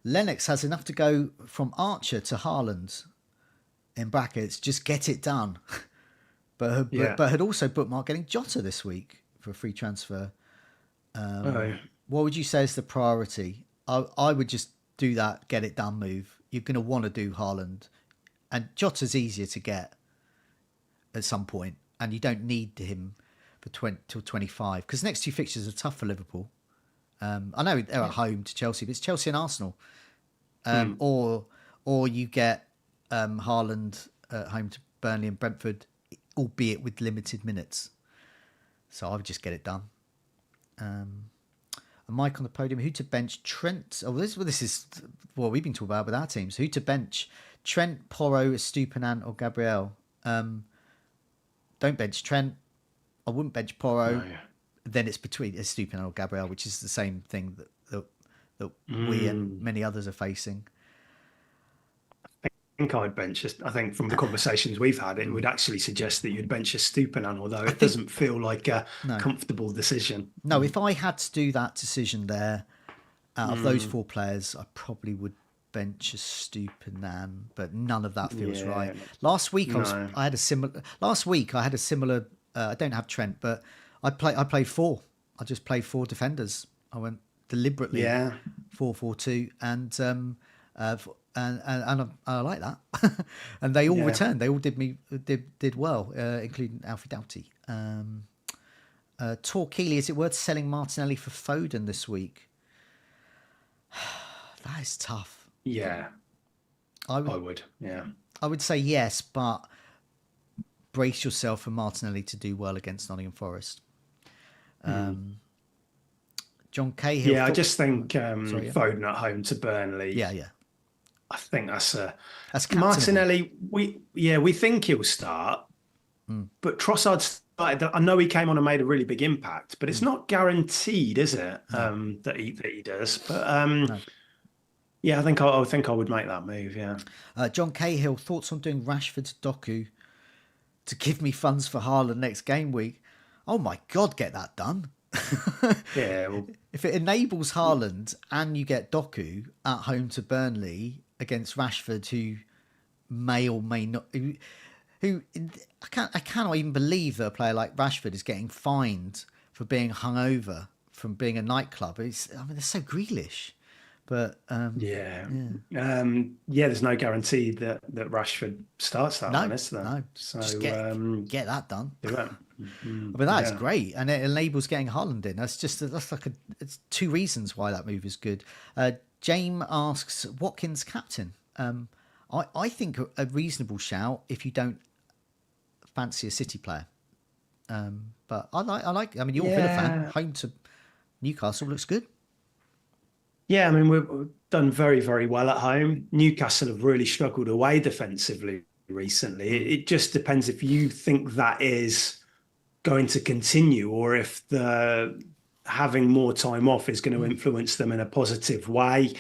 Lennox has enough to go from Archer to Haaland. In brackets, just get it done. But had also bookmarked getting Jota this week for a free transfer. What would you say is the priority? I would just do that, get it done move. You're going to want to do Haaland. And Jota's easier to get at some point, and you don't need him for till 25, because the next 2 fixtures are tough for Liverpool. I know they're at home to Chelsea, but it's Chelsea and Arsenal. Or you get Haaland at home to Burnley and Brentford, albeit with limited minutes. So I would just get it done. A Mike on the podium. Who to bench? Trent. Oh, this is what we've been talking about with our teams. Who to bench? Trent, Porro, Estupiñán or Gabriel. Don't bench Trent. I wouldn't bench Porro. No. Then it's between Estupiñán or Gabriel, which is the same thing that we and many others are facing. I think I'd bench. I think from the conversations we've had, it would actually suggest that you'd bench Estupiñán, although it doesn't feel like a comfortable decision. No, if I had to do that decision there, out of those 4 players, I probably would bench Estupiñán, but none of that feels right. Last week I had a similar. I don't have Trent, but I played 4. I just played 4 defenders. I went deliberately 4-4-2, and I like that. And they all returned. They all did well, including Alfie Doughty. Torquili, is it worth selling Martinelli for Foden this week? That is tough. Yeah, I would. Yeah, I would say yes, but brace yourself for Martinelli to do well against Nottingham Forest. John Cahill. Yeah, I just think Foden at home to Burnley. Yeah. I think that's Martinelli. We think he'll start, but Trossard started. I know he came on and made a really big impact, but it's not guaranteed, is it? That he does. But no. Yeah, I think I would make that move. Yeah. John Cahill, thoughts on doing Rashford to Doku to give me funds for Haaland next game week? Oh my God, get that done. Yeah. Well, if it enables Haaland and you get Doku at home to Burnley against Rashford, who may or may not, who I cannot even believe that a player like Rashford is getting fined for being hungover from being a nightclub. They're so Grealish. But there's no guarantee that Rashford starts that one, is there? No, so just get that done. Do it. That's great, and it enables getting Haaland in. It's 2 reasons why that move is good. James asks, Watkins captain. I think a reasonable shout if you don't fancy a City player. But I like. I mean, you're a Villa fan. Home to Newcastle looks good. Yeah, I mean, we've done very, very well at home. Newcastle have really struggled away defensively recently. It just depends if you think that is going to continue or if the having more time off is going to influence them in a positive way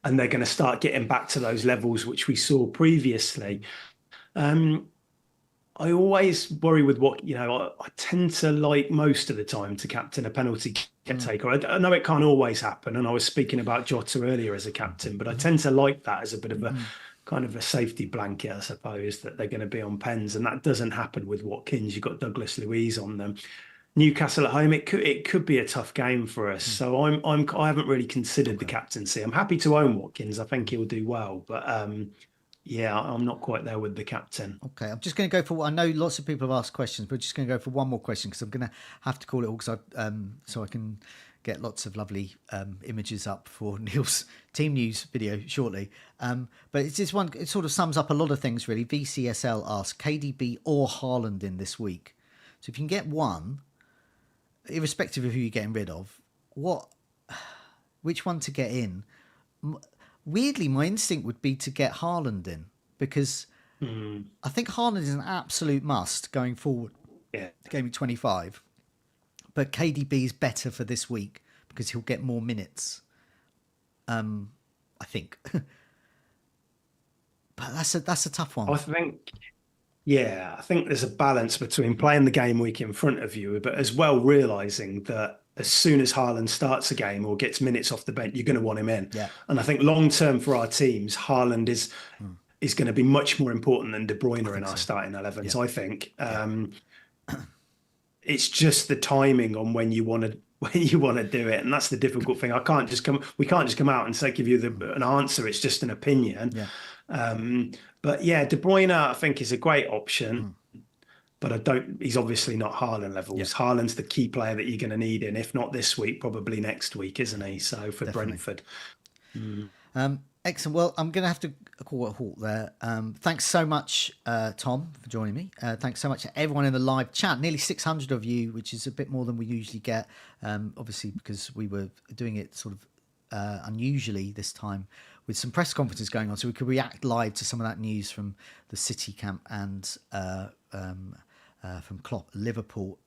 and they're going to start getting back to those levels which we saw previously. I always worry with I tend to like most of the time to captain a penalty taker. I know it can't always happen. And I was speaking about Jota earlier as a captain, but I tend to like that as a bit of a kind of a safety blanket, I suppose, that they're going to be on pens. And that doesn't happen with Watkins. You've got Douglas Luiz on them. Newcastle at home, it could be a tough game for us. So I haven't really considered the captaincy. I'm happy to own Watkins. I think he'll do well, but I'm not quite there with the captain. Okay, I'm just going to go for. I know lots of people have asked questions, but just going to go for one more question because I'm going to have to call it all so I can get lots of lovely images up for Neil's team news video shortly. But it's this one. It sort of sums up a lot of things really. VCSL asks KDB or Haaland in this week. So if you can get one, irrespective of who you're getting rid of, which one to get in? Weirdly, my instinct would be to get Haaland in because I think Haaland is an absolute must going forward. Yeah, Game week 25, but KDB is better for this week because he'll get more minutes. I think, but that's a tough one. I think there's a balance between playing the game week in front of you, but as well realizing that as soon as Haaland starts a game or gets minutes off the bench, you're going to want him in. Yeah. And I think long term for our teams, Haaland is going to be much more important than De Bruyne in our starting 11s. Yeah. I think it's just the timing on when you want to do it, and that's the difficult thing. We can't just come out and say give you an answer. It's just an opinion. Yeah. But yeah, De Bruyne I think is a great option. But he's obviously not Haaland levels. Yeah. Haaland's the key player that you're going to need in, if not this week, probably next week, isn't he? So for Brentford. Excellent. Well, I'm going to have to call it a halt there. Thanks so much, Tom, for joining me. Thanks so much to everyone in the live chat. Nearly 600 of you, which is a bit more than we usually get. Obviously, because we were doing it sort of unusually this time with some press conferences going on, so we could react live to some of that news from the City camp and from Klopp, Liverpool.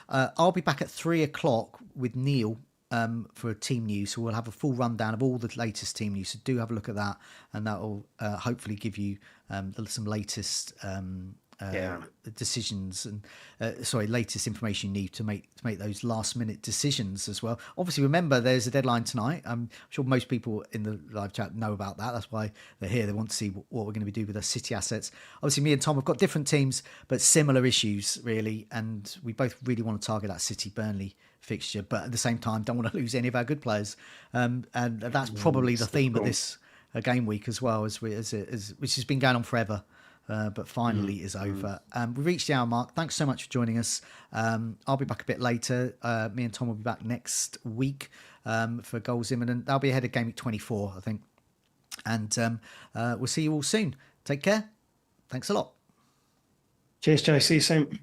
I'll be back at 3 o'clock with Neil for a team news, so we'll have a full rundown of all the latest team news. So do have a look at that, and that will hopefully give you some latest decisions and latest information you need to make those last minute decisions as well. Obviously, remember there's a deadline tonight. I'm sure most people in the live chat know about that. That's why they're here. They want to see what we're going to be doing with our City assets. Obviously, me and Tom have got different teams but similar issues really, and we both really want to target that City Burnley fixture, but at the same time don't want to lose any of our good players, and that's probably the theme of this game week as well, as which has been going on forever. But finally is over. We reached the hour mark. Thanks so much for joining us. I'll be back a bit later. Me and Tom will be back next week for Goals Imminent. That'll be ahead of Game Week 24, I think. And we'll see you all soon. Take care. Thanks a lot. Cheers, Joe. See you soon.